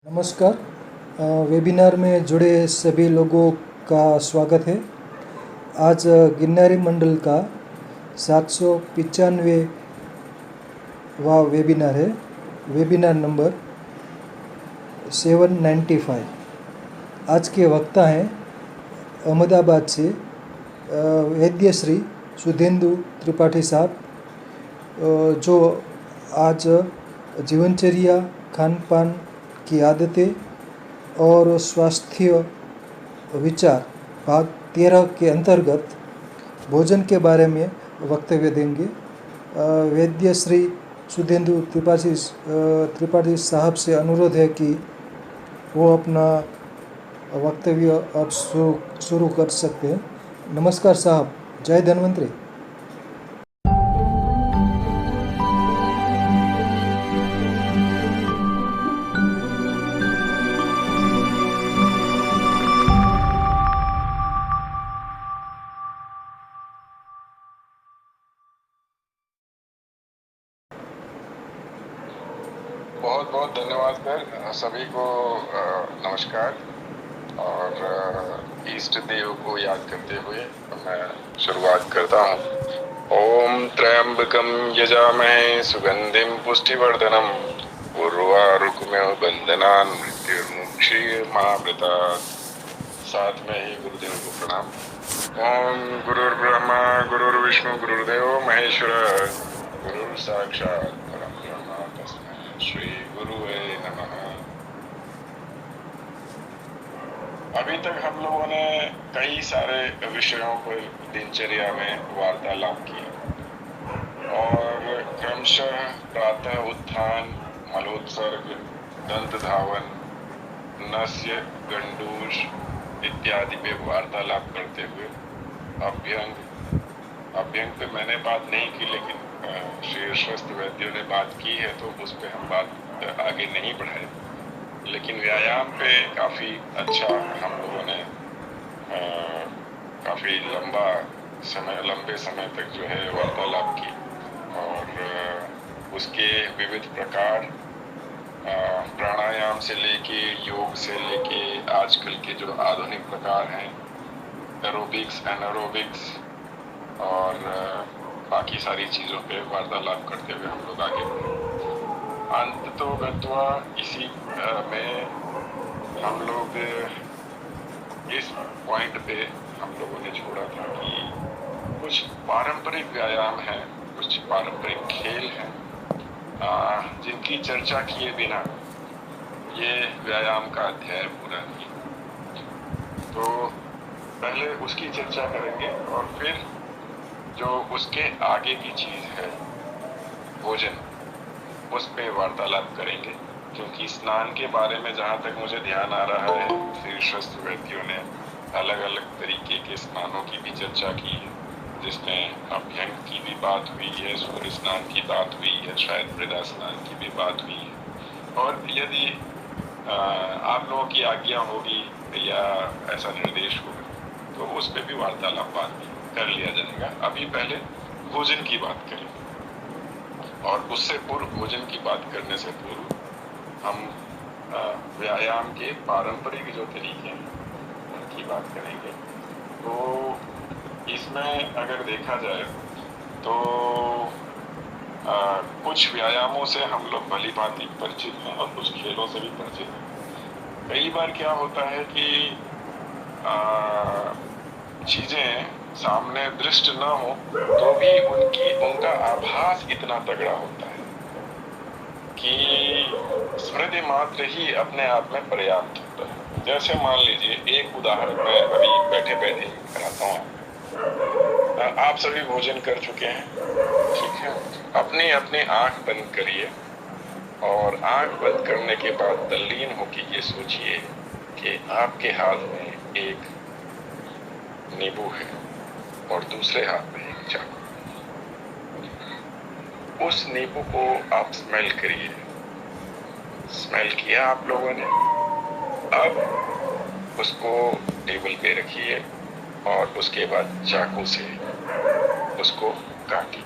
नमस्कार। वेबिनार में जुड़े सभी लोगों का स्वागत है। आज गिरनारी मंडल का 795वां वेबिनार है। Webinar number 795। आज के वक्ता हैं अहमदाबाद से वैद्य श्री सुधेंदु त्रिपाठी साहब, जो आज जीवनचर्या, खान पान की आदतें और स्वास्थ्य विचार भाग 13 के अंतर्गत भोजन के बारे में वक्तव्य देंगे। वैद्य श्री सुधेंदु त्रिपाठी साहब से अनुरोध है कि वो अपना वक्तव्य अब शुरू कर सकते हैं। नमस्कार साहब, जय धन्वंतरी। बहुत बहुत धन्यवाद सर। सभी को नमस्कार। और ईष्ट देव को याद करते हुए मैं शुरुआत करता हूँ। ओम त्र्यंबकं यजामहे सुगंधिं पुष्टिवर्धनम् उर्वारुकमिव बन्धनान् मृत्युर्मुक्षीयमामृतात्। साथ में ही गुरुदेव को प्रणाम। ओम गुरुर्ब्रह्मा गुरुर्विष्णु गुरुर्देव महेश्वर गुरुर साक्षात् परम ब्रह्म तस्मै श्री गुरुवे नमः। अभी तक हम लोगों ने कई सारे विषयों पर दिनचर्या में वार्तालाप किया और क्रमशः प्रातः उत्थान, मलोत्सर्ग, दंत धावन, नस्य गंडूष इत्यादि पे वार्तालाप करते हुए अभ्यंग पे मैंने बात नहीं की, लेकिन शीर्षस्थ वैद्यों ने बात की है तो उस पर हम बात आगे नहीं बढ़ाए। लेकिन व्यायाम पे काफ़ी अच्छा हम लोगों ने काफ़ी लंबे समय तक जो है वार्तालाप की और उसके विविध प्रकार, प्राणायाम से लेके योग से लेके आजकल के जो आधुनिक प्रकार हैं, एरोबिक्स, एनारोबिक्स और बाकी सारी चीज़ों पे वार्तालाप करते हुए हम लोग आगे बढ़े। अंत तो गत्वा इसी में हम लोग इस पॉइंट पे हम लोगों ने छोड़ा था कि कुछ पारंपरिक व्यायाम हैं, कुछ पारंपरिक खेल हैं जिनकी चर्चा किए बिना ये व्यायाम का अध्याय पूरा नहीं। तो पहले उसकी चर्चा करेंगे और फिर जो उसके आगे की चीज़ है भोजन, उस पे वार्तालाप करेंगे। क्योंकि स्नान के बारे में जहाँ तक मुझे ध्यान आ रहा है, शीर्षस्थ व्यक्तियों ने अलग अलग तरीके के स्नानों की भी चर्चा की है, जिसमें अभ्यंग की भी बात हुई है, सूर्य स्नान की बात हुई है, शायद मृदा स्नान की भी बात हुई है। और यदि आप लोगों की आज्ञा होगी या ऐसा निर्देश होगा तो उस पर भी वार्तालाप बात कर लिया जाएगा। अभी पहले भोजन की बात करें और उससे पूर्व, भोजन की बात करने से पूर्व हम व्यायाम के पारंपरिक जो तरीके हैं उनकी बात करेंगे। तो इसमें अगर देखा जाए तो कुछ व्यायामों से हम लोग भली भांति परिचित हैं और कुछ खेलों से भी परिचित हैं। कई बार क्या होता है कि चीज़ें सामने दृष्ट न हो तो भी उनका आभास इतना तगड़ा होता है कि स्मृति मात्र ही अपने आप में पर्याप्त होता है। जैसे मान लीजिए, एक उदाहरण मैं अभी बैठे बैठे कराता हूँ। आप सभी भोजन कर चुके हैं, ठीक है? अपनी अपनी आंख बंद करिए और आंख बंद करने के बाद तल्लीन होकर ये सोचिए कि आपके हाथ में एक नींबू है और दूसरे हाथ में एक चाकू। उस नींबू को आप स्मेल करिए। स्मेल किया आप लोगों ने, अब उसको टेबल पे रखिए और उसके बाद चाकू से उसको काटिए।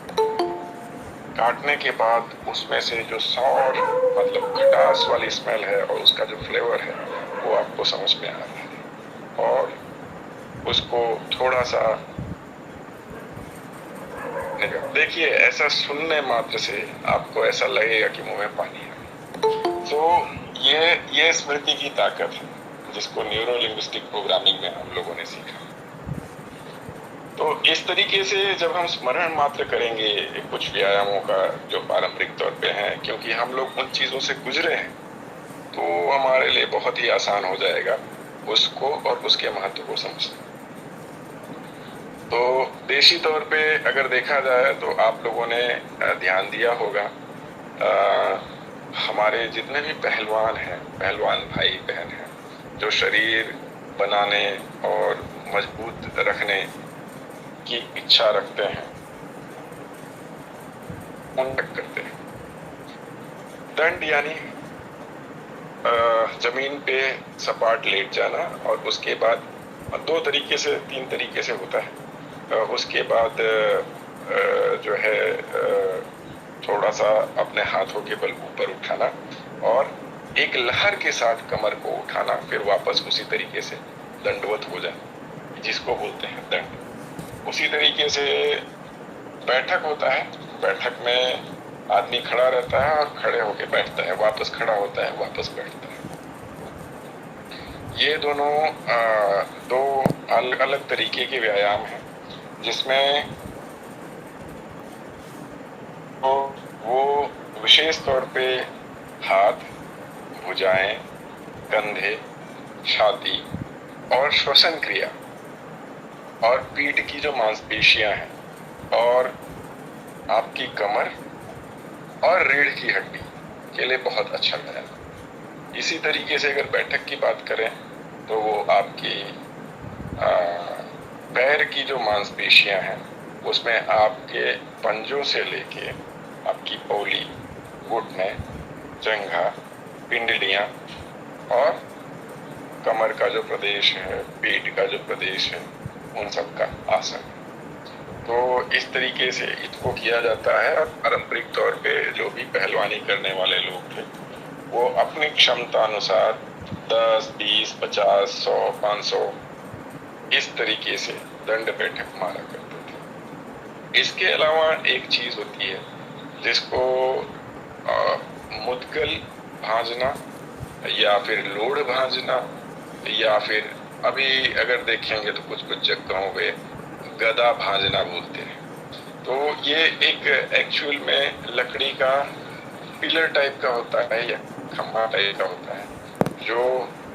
काटने के बाद उसमें से जो सॉर मतलब खटास वाली स्मेल है और उसका जो फ्लेवर है वो आपको समझ में आ रहा है। और उसको थोड़ा सा देखिए, ऐसा सुनने मात्र से आपको ऐसा लगेगा कि मुंह में पानी है। तो ये स्मृति की ताकत है, जिसको न्यूरो लिंग्विस्टिक प्रोग्रामिंग में हम लोगों ने सीखा। तो इस तरीके से जब हम स्मरण मात्र करेंगे कुछ व्यायामों का जो पारंपरिक तौर पे हैं, क्योंकि हम लोग उन चीजों से गुजरे हैं, तो हमारे लिए बहुत ही आसान हो जाएगा उसको और उसके महत्व को समझना। तो देशी तौर पे अगर देखा जाए तो आप लोगों ने ध्यान दिया होगा, हमारे जितने भी पहलवान हैं, पहलवान भाई बहन हैं, जो शरीर बनाने और मजबूत रखने की इच्छा रखते हैं, उन तक करते हैं। दंड यानी जमीन पे सपाट लेट जाना, और उसके बाद 2 तरीके से 3 तरीके से होता है। उसके बाद जो है थोड़ा सा अपने हाथों के बल ऊपर उठाना और एक लहर के साथ कमर को उठाना, फिर वापस उसी तरीके से दंडवत हो जाना, जिसको बोलते हैं दंड। उसी तरीके से बैठक होता है। बैठक में आदमी खड़ा रहता है और खड़े होके बैठता है, वापस खड़ा होता है, वापस बैठता है। ये दोनों 2 अलग अलग तरीके के व्यायाम हैं, जिसमें वो विशेष तौर पे हाथ, भुजाएं, कंधे, छाती और श्वसन क्रिया और पीठ की जो मांसपेशियां हैं और आपकी कमर और रीढ़ की हड्डी के लिए बहुत अच्छा व्यायाम। इसी तरीके से अगर बैठक की बात करें तो वो आपकी पैर की जो मांसपेशियां हैं, उसमें आपके पंजों से लेके आपकी पौली, घुटने, जंघा, पिंडलियां और कमर का जो प्रदेश है, पीठ का जो प्रदेश है, उन सब का आसन। तो इस तरीके से इसको किया जाता है। और पारंपरिक तौर पे जो भी पहलवानी करने वाले लोग थे, वो अपनी क्षमता अनुसार 10, 20, 50, 100, 500 इस तरीके से दंड बैठक मारा करते थे। इसके अलावा एक चीज होती है जिसको मुद्गल भांजना या फिर लोढ़ भांजना, या फिर अभी अगर देखेंगे तो कुछ कुछ जगहों पे गदा भांजना बोलते हैं। तो ये एक एक्चुअल में लकड़ी का पिलर टाइप का होता है या खम्भा टाइप का होता है, जो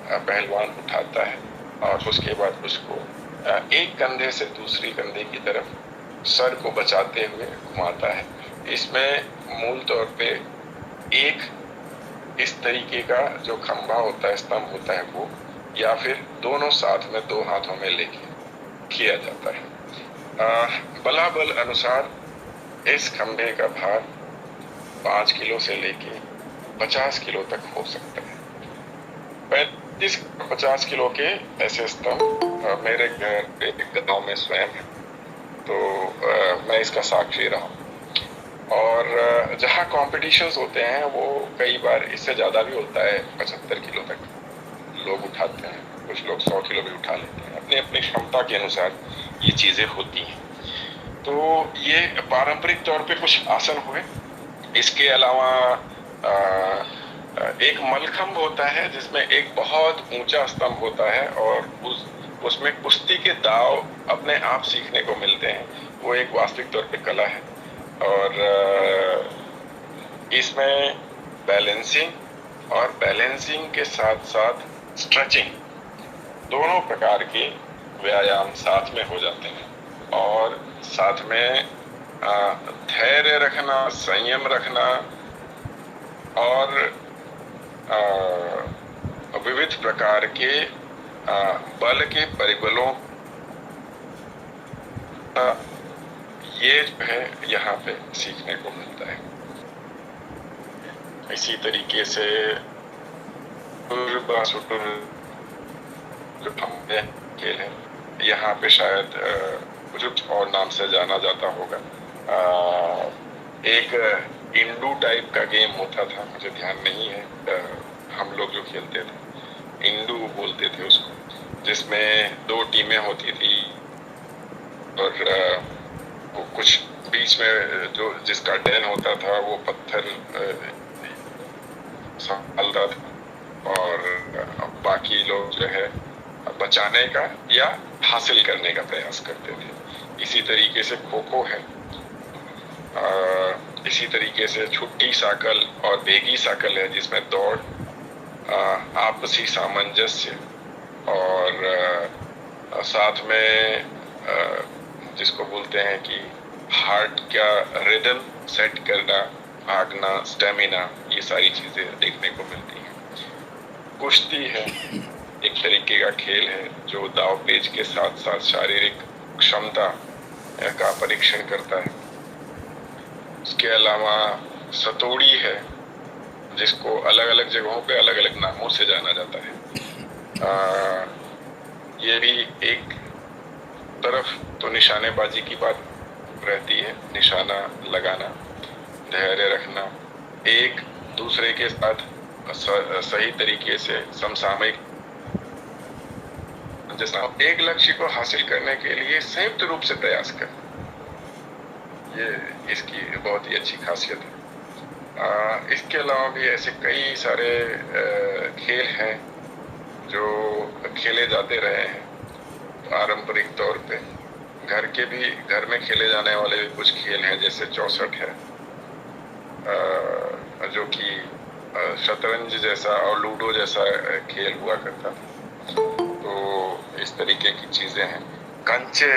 पहलवान उठाता है और उसके बाद उसको एक कंधे से दूसरी कंधे की तरफ सर को बचाते हुए घुमाता है। इसमें मूल तौर पे एक इस तरीके का जो खंभा होता है, स्तंभ होता है वो, या फिर दोनों साथ में 2 हाथों में लेके किया जाता है। बलाबल अनुसार इस खंभे का भार 5 किलो से लेके 50 किलो तक हो सकता है। 35-50 किलो के ऐसे स्तंभ मेरे घर पे एक गांव में स्वयं है, तो मैं इसका साक्षी रहा हूँ। और जहाँ कॉम्पिटिशन्स होते हैं वो कई बार इससे ज़्यादा भी होता है, 75 किलो तक लोग उठाते हैं, कुछ लोग 100 किलो भी उठा लेते हैं। अपनी अपनी क्षमता के अनुसार ये चीज़ें होती हैं। तो ये पारंपरिक तौर पे कुछ आसन हुए। इसके अलावा एक मलखंभ होता है जिसमें एक बहुत ऊंचा स्तंभ होता है और उसमें कुश्ती के दाव अपने आप सीखने को मिलते हैं। वो एक वास्तविक तौर पे कला है और इसमें बैलेंसिंग और बैलेंसिंग के साथ साथ स्ट्रेचिंग दोनों प्रकार के व्यायाम साथ में हो जाते हैं। और साथ में धैर्य रखना, संयम रखना और विविध प्रकार के बल के परिबलों ये जो है यहाँ पे सीखने को मिलता है। इसी तरीके से जो खेल है, यहाँ पे शायद कुछ और नाम से जाना जाता होगा। एक इंडू टाइप का गेम होता था, मुझे ध्यान नहीं है, हम लोग जो खेलते थे इंडू बोलते थे उसको, जिसमें 2 टीमें होती थी और वो कुछ बीच में जो जिसका डेन होता था वो पत्थर संभालता था और बाकी लोग जो है बचाने का या हासिल करने का प्रयास करते थे। इसी तरीके से खो खो है, इसी तरीके से छुट्टी साइकिल और बेगी साइकिल है, जिसमें दौड़, आपसी सामंजस्य और साथ में जिसको बोलते हैं कि हार्ट का रिदम सेट करना, भागना, स्टेमिना, ये सारी चीजें देखने को मिलती हैं। कुश्ती है, एक तरीके का खेल है जो दाव पेच के साथ साथ शारीरिक क्षमता का परीक्षण करता है। इसके अलावा सतोड़ी है, जिसको अलग अलग जगहों पे अलग अलग नामों से जाना जाता है। ये भी एक तरफ तो निशानेबाजी की बात रहती है, निशाना लगाना, धैर्य रखना, एक दूसरे के साथ सही तरीके से समसामयिक, जैसा एक लक्ष्य को हासिल करने के लिए संयुक्त रूप से प्रयास करना, ये इसकी बहुत ही अच्छी खासियत है। इसके अलावा भी ऐसे कई सारे खेल हैं जो खेले जाते रहे हैं पारंपरिक तौर पे। घर में खेले जाने वाले भी कुछ खेल हैं, जैसे 64 है, जो कि शतरंज जैसा और लूडो जैसा खेल हुआ करता था। तो इस तरीके की चीजें हैं। कंचे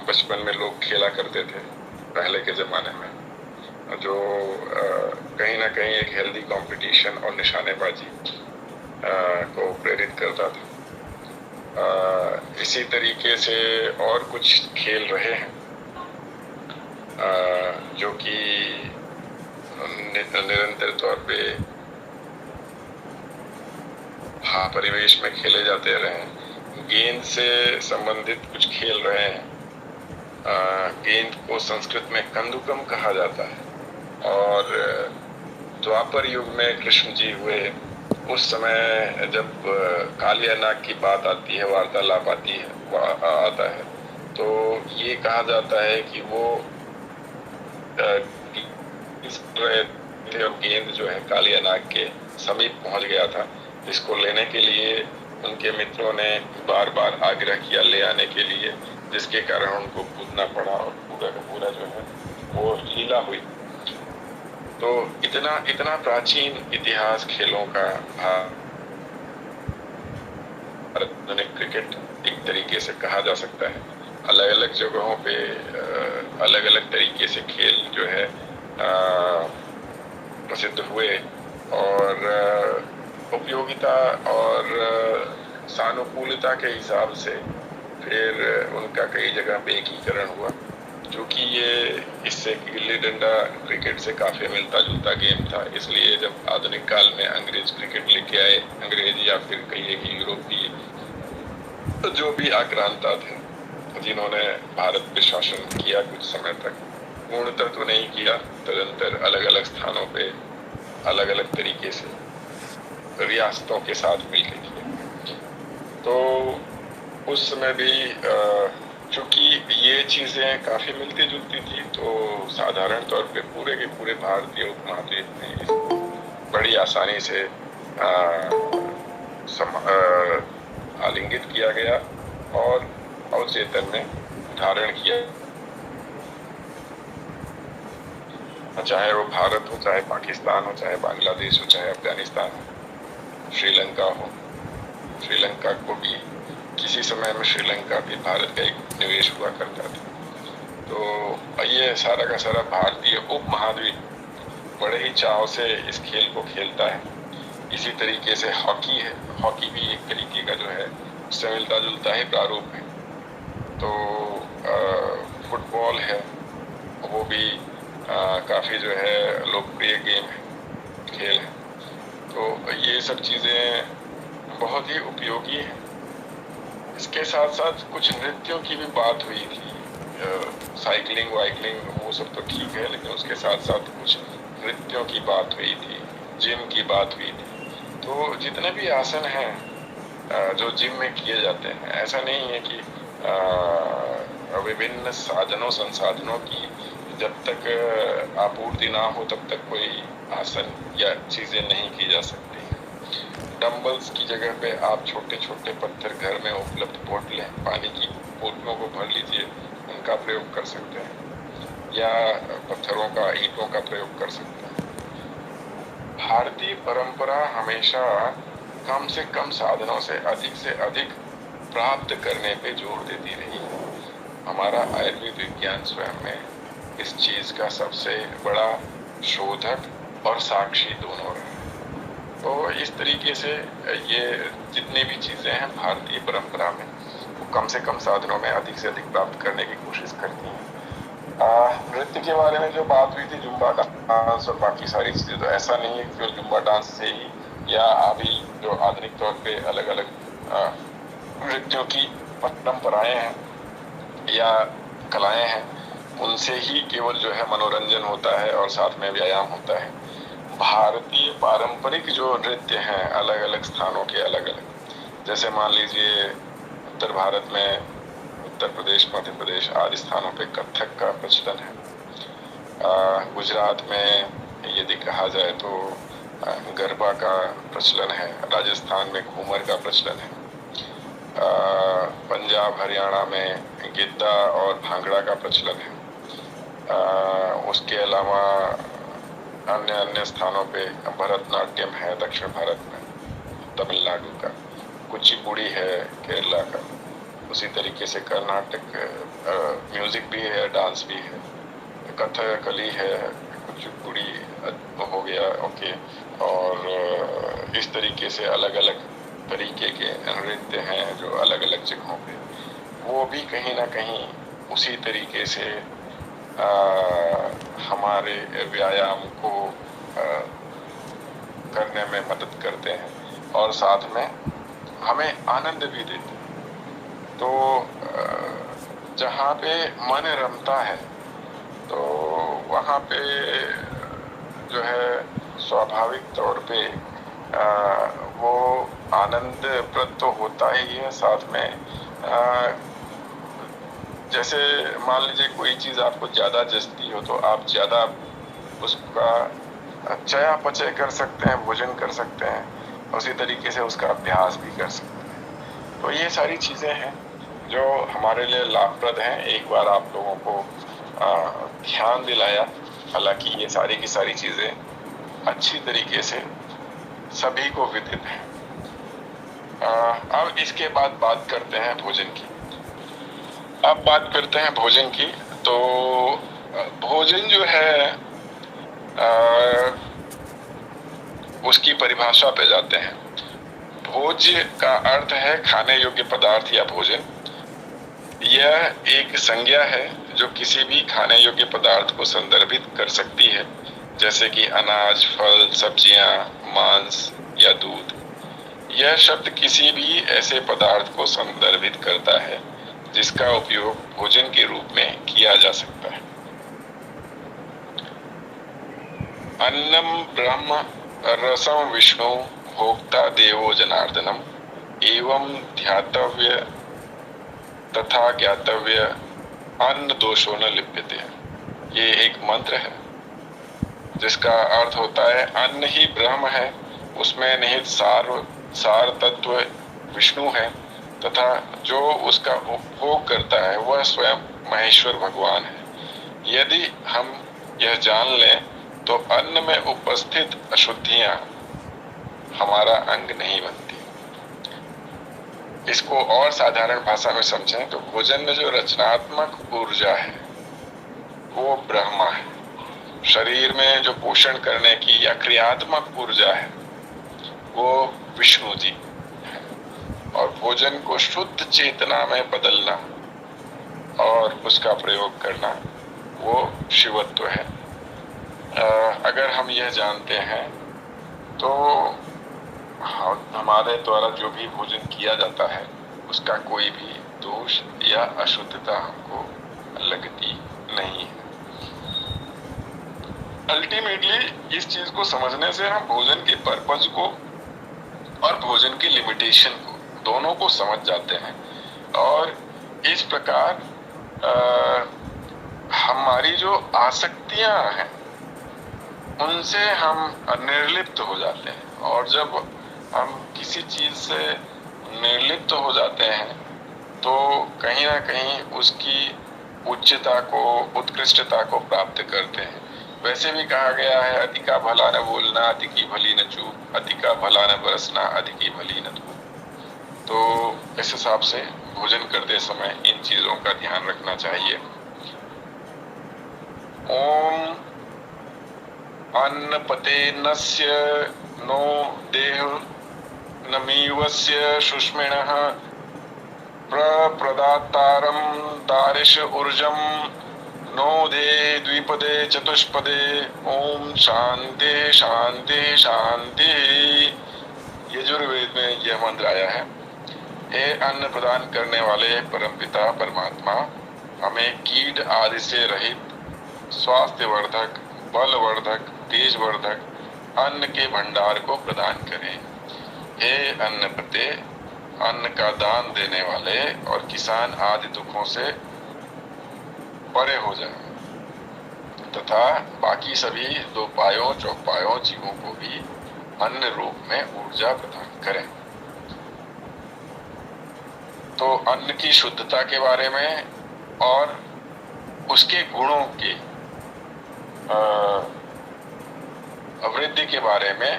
बचपन में लोग खेला करते थे पहले के जमाने में, जो कहीं ना कहीं एक हेल्दी कंपटीशन और निशानेबाजी को प्रेरित करता था। इसी तरीके से और कुछ खेल रहे हैं जो कि निरंतर तौर पे परिवेश में खेले जाते रहे हैं। गेंद से संबंधित कुछ खेल रहे हैं। गेंद को संस्कृत में कंदुकम कहा जाता है और द्वापर युग में कृष्ण जी हुए उस समय जब कालिया नाग की बात आती है, वार्तालाप आता है, तो ये कहा जाता है कि वो गेंद जो है कालिया नाग के समीप पहुंच गया था। इसको लेने के लिए उनके मित्रों ने बार बार आग्रह किया ले आने के लिए, जिसके कारण उनको कूदना पड़ा और पूरा का पूरा जो है वो लीला हुई। तो इतना प्राचीन इतिहास खेलों का आधुनिक क्रिकेट एक तरीके से कहा जा सकता है। अलग अलग जगहों पे अलग अलग तरीके से खेल जो है प्रसिद्ध हुए और उपयोगिता और सानुकूलता के हिसाब से फिर उनका कई जगह एकीकरण हुआ, क्योंकि ये इससे गिल्ली डंडा क्रिकेट से काफी मिलता जुलता गेम था। इसलिए जब आधुनिक काल में अंग्रेज क्रिकेट लेके आए, अंग्रेज या फिर कहिए कि यूरोपीय तो जो भी आक्रांता थे, जिन्होंने भारत पे शासन किया कुछ समय तक, पूर्णतः तो नहीं किया, तदंतर अलग अलग स्थानों पे अलग अलग तरीके से रियासतों के साथ मिलकर किया। तो उस समय भी चूंकि ये चीजें काफी मिलती जुलती थी, तो साधारण तौर पे पूरे के पूरे भारतीय उपमहाद्वीप में इसको बड़ी आसानी से आलिंगित किया गया और अवचेतन में धारण किया, चाहे वो भारत हो, चाहे पाकिस्तान हो, चाहे बांग्लादेश हो, चाहे अफगानिस्तान हो, श्रीलंका हो। श्रीलंका को भी किसी समय में श्रीलंका भी भारत का एक निवेश हुआ करता था। तो ये सारा का सारा भारतीय उपमहाद्वीप बड़े ही चाव से इस खेल को खेलता है। इसी तरीके से हॉकी है, हॉकी भी एक तरीके का जो है उससे मिलता जुलता ही प्रारूप है। तो फुटबॉल है, वो भी काफी जो है लोकप्रिय गेम है, खेल है। तो ये सब चीजें बहुत ही उपयोगी हैं। इसके साथ साथ कुछ नृत्यों की भी बात हुई थी, साइकिलिंग वाइकलिंग वो वो सब तो ठीक है, लेकिन उसके साथ साथ कुछ नृत्यों की बात हुई थी, जिम की बात हुई थी। तो जितने भी आसन हैं जो जिम में किए जाते हैं, ऐसा नहीं है कि विभिन्न साधनों संसाधनों की जब तक आपूर्ति ना हो तब तक कोई आसन या चीजें नहीं की जा सकती। डंबल्स की जगह पे आप छोटे छोटे पत्थर घर में उपलब्ध बोतलें, पानी की बोतलों को भर लीजिए, उनका प्रयोग कर सकते हैं, या पत्थरों का, ईंटों का प्रयोग कर सकते हैं। भारतीय परंपरा हमेशा कम से कम साधनों से अधिक प्राप्त करने पे जोर देती रही। हमारा आयुर्वेद विज्ञान स्वयं में इस चीज का सबसे बड़ा शोधक और साक्षी दोनों रहे। तो इस तरीके से ये जितनी भी चीजें हैं भारतीय परंपरा में, वो कम से कम साधनों में अधिक से अधिक प्राप्त करने की कोशिश करती हैं। नृत्य के बारे में जो बात हुई थी, जुम्बा डांस और बाकी सारी चीजें, तो ऐसा नहीं है कि जुम्बा डांस से ही या अभी जो आधुनिक तौर पे अलग अलग नृत्यों की परंपराएं हैं या कलाएं हैं, उनसे ही केवल जो है मनोरंजन होता है और साथ में व्यायाम होता है। भारतीय पारंपरिक जो नृत्य हैं अलग अलग स्थानों के अलग अलग, जैसे मान लीजिए उत्तर भारत में उत्तर प्रदेश, मध्य प्रदेश आदि स्थानों पे कथक का प्रचलन है। गुजरात में यदि कहा जाए तो गरबा का प्रचलन है। राजस्थान में घूमर का प्रचलन है। पंजाब हरियाणा में गिद्दा और भांगड़ा का प्रचलन है। उसके अलावा अन्य अन्य स्थानों पे भरतनाट्यम है दक्षिण भारत में, तमिलनाडु का कुचिपुड़ी है केरला का, उसी तरीके से कर्नाटक म्यूजिक भी है, डांस भी है, कथकली है, कुचिपुड़ी हो गया, ओके। और इस तरीके से अलग अलग तरीके के नृत्य हैं जो अलग अलग जगहों पे, वो भी कहीं ना कहीं उसी तरीके से हमारे व्यायाम को करने में मदद करते हैं और साथ में हमें आनंद भी देते हैं। तो जहाँ पे मन रमता है तो वहाँ पे जो है स्वाभाविक तौर पे वो आनंद प्रद तो होता ही है, साथ में जैसे मान लीजिए कोई चीज आपको ज्यादा जचती हो तो आप ज्यादा उसका चयापचय कर सकते हैं, भोजन कर सकते हैं, उसी तरीके से उसका अभ्यास भी कर सकते हैं। तो ये सारी चीजें हैं जो हमारे लिए लाभप्रद हैं। एक बार आप लोगों को ध्यान दिलाया, हालांकि ये सारी की सारी चीजें अच्छी तरीके से सभी को विदित है। अब इसके बाद बात करते हैं भोजन की। अब बात करते हैं भोजन की। तो भोजन जो है उसकी परिभाषा पे जाते हैं। भोज्य का अर्थ है खाने योग्य पदार्थ या भोजन। यह एक संज्ञा है जो किसी भी खाने योग्य पदार्थ को संदर्भित कर सकती है, जैसे कि अनाज, फल, सब्जियां, मांस या दूध। यह शब्द किसी भी ऐसे पदार्थ को संदर्भित करता है जिसका उपयोग भोजन के रूप में किया जा सकता है। अन्नम ब्रह्म रसम विष्णु भोक्ता देवो जनार्दनम एवं ध्यातव्य तथा ज्ञातव्य अन्न दोषो न लिप्यते। ये एक मंत्र है जिसका अर्थ होता है अन्न ही ब्रह्म है, उसमें निहित सार तत्व विष्णु है तथा जो उसका उपभोग करता है वह स्वयं महेश्वर भगवान है। यदि हम यह जान लें तो अन्न में उपस्थित अशुद्धियां हमारा अंग नहीं बनती। इसको और साधारण भाषा में समझें तो भोजन में जो रचनात्मक ऊर्जा है वो ब्रह्मा है। शरीर में जो पोषण करने की या क्रियात्मक ऊर्जा है वो विष्णु जी है। और भोजन को शुद्ध चेतना में बदलना और उसका प्रयोग करना वो शिवत्व है। अगर हम यह जानते हैं तो हमारे द्वारा जो भी भोजन किया जाता है उसका कोई भी दोष या अशुद्धता हमको लगती नहीं है। अल्टीमेटली इस चीज को समझने से हम भोजन के पर्पज को और भोजन की लिमिटेशन को दोनों को समझ जाते हैं, और इस प्रकार हमारी जो आसक्तियां हैं उनसे हम निर्लिप्त हो जाते हैं। और जब हम किसी चीज से निर्लिप्त हो जाते हैं तो कहीं ना कहीं उसकी उच्चता को, उत्कृष्टता को प्राप्त करते हैं। वैसे भी कहा गया है, अति का भला न बोलना, अति की भली न चूक, अति का भला न बरसना, अति की भली न धूप। तो इस हिसाब से भोजन करते समय इन चीजों का ध्यान रखना चाहिए। ओम अन्नपतेनस्य नो देह नमीवस्य शुष्मिणः प्रप्रदातारं दारिश ऊर्जम नो दे द्विपदे चतुष्पदे। ओम शांति शांति शांति। यजुर्वेद में यह मंत्र आया है। हे अन्न प्रदान करने वाले परमपिता परमात्मा, हमें कीट आदि से रहित स्वास्थ्यवर्धक, बलवर्धक, तेजवर्धक अन्न के भंडार को प्रदान करें। हे अन्नपते, अन्न का दान देने वाले और किसान आदि दुखों से परे हो जाए तथा बाकी सभी दो पायों चौपायों जीवों को भी अन्न रूप में ऊर्जा प्रदान करें। तो अन्न की शुद्धता के बारे में और उसके गुणों के वृद्धि के बारे में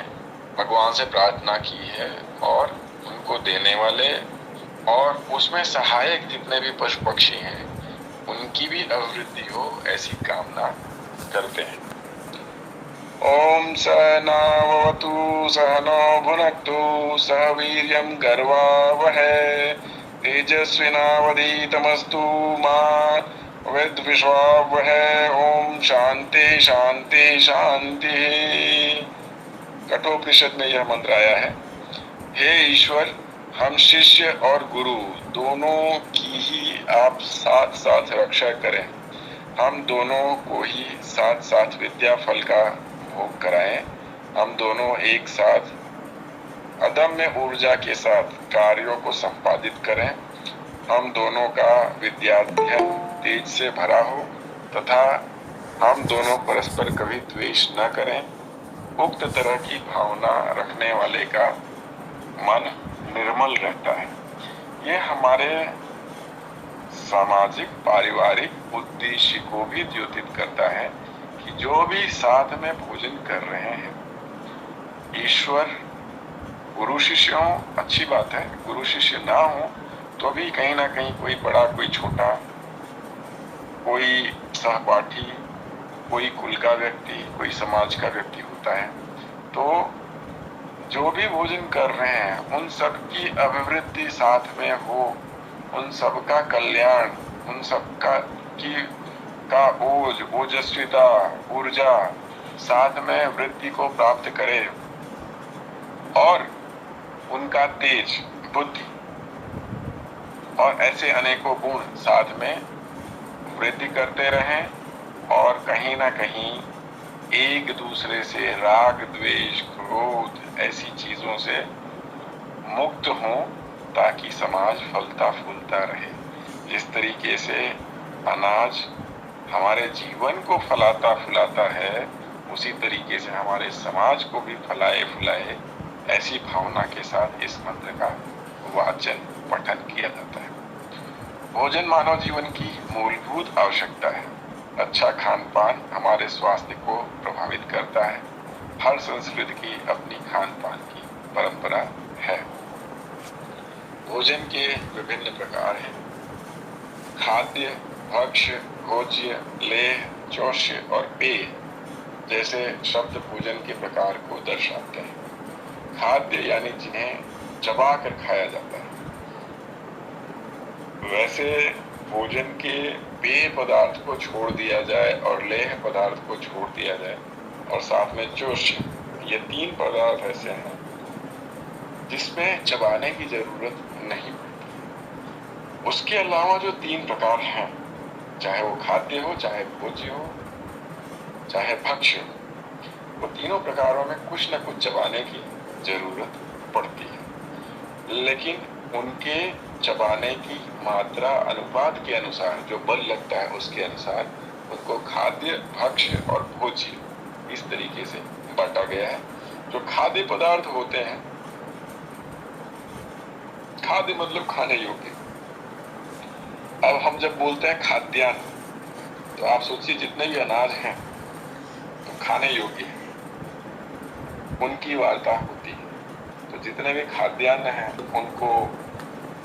भगवान से प्रार्थना की है, और उनको देने वाले और उसमें सहायक जितने भी पशु पक्षी हैं उनकी भी अभिवृद्धि हो, ऐसी कामना करते हैं। ओम सहनावतु सहनो भुनक्तु सह वीर्यं कर्वावहै तेजस्विनावधीतमस्तु मा विद्विषावहै। ओम शांति शांति शांति। कठोपनिषद में यह मंत्र आया है। हे ईश्वर, हम शिष्य और गुरु दोनों की ही आप साथ साथ रक्षा करें। हम दोनों को ही साथ साथ विद्या फल का भोग कराएं। हम दोनों एक साथ अदम्य ऊर्जा के साथ कार्यों को संपादित करें। हम दोनों का विद्याध्ययन तेज से भरा हो तथा हम दोनों परस्पर कभी द्वेष न करें। उक्त तरह की भावना रखने वाले का मन निर्मल रहता है। यह हमारे सामाजिक पारिवारिक उद्देश्य को भी द्योतित करता है कि जो भी साथ में भोजन कर रहे हैं, ईश्वर गुरु शिष्य हो, अच्छी बात है, गुरु शिष्य ना हो तो भी कहीं ना कहीं कोई बड़ा कोई छोटा, कोई सहपाठी, कोई कुल का व्यक्ति, कोई समाज का व्यक्ति होता है। तो जो भी भोजन कर रहे हैं उन सब की अभिवृद्धि साथ में हो, उन सब का कल्याण, उन सब का ओजस्विता, ऊर्जा साथ में वृद्धि को प्राप्त करे और उनका तेज, बुद्धि और ऐसे अनेकों गुण साथ में वृद्धि करते रहें, और कहीं ना कहीं एक दूसरे से राग द्वेष क्रोध ऐसी चीजों से मुक्त हों, ताकि समाज फलता फूलता रहे। जिस तरीके से अनाज हमारे जीवन को फलाता फुलाता है, उसी तरीके से हमारे समाज को भी फलाए फुलाए, ऐसी भावना के साथ इस मंत्र का वाचन पठन किया जाता है। भोजन मानव जीवन की मूलभूत आवश्यकता है। अच्छा खान पान हमारे स्वास्थ्य को प्रभावित करता है। हर संस्कृति की अपनी खान पान की परंपरा है। भोजन के विभिन्न प्रकार हैं। खाद्य, भक्ष्य, भोज्य, लेह, चोष्य और पेय जैसे शब्द भोजन के प्रकार को दर्शाते हैं। खाद्य यानी जिन्हें चबा कर खाया जाता है। वैसे भोजन के पेय पदार्थ को छोड़ दिया जाए और लेह पदार्थ को छोड़ दिया जाए, और साथ में चोष्य, ये तीन पदार्थ ऐसे हैं जिसमें चबाने की जरूरत नहीं पड़ती। उसके अलावा जो तीन प्रकार हैं, चाहे वो खाद्य हो, चाहे भोज्य हो, चाहे भक्ष्य, वो तीनों प्रकारों में कुछ न कुछ चबाने की जरूरत पड़ती है, लेकिन उनके चबाने की मात्रा अनुपात के अनुसार, जो बल लगता है उसके अनुसार उनको खाद्य, भक्ष्य और भोज्य इस तरीके से बांटा गया है। जो खाद्य पदार्थ होते हैं, खाद्य मतलब खाने योग्य। अब हम जब बोलते हैं खाद्यान्न, तो आप सोचिए जितने भी अनाज हैं तो खाने योग्य है, उनकी वार्ता होती है। तो जितने भी खाद्यान्न हैं उनको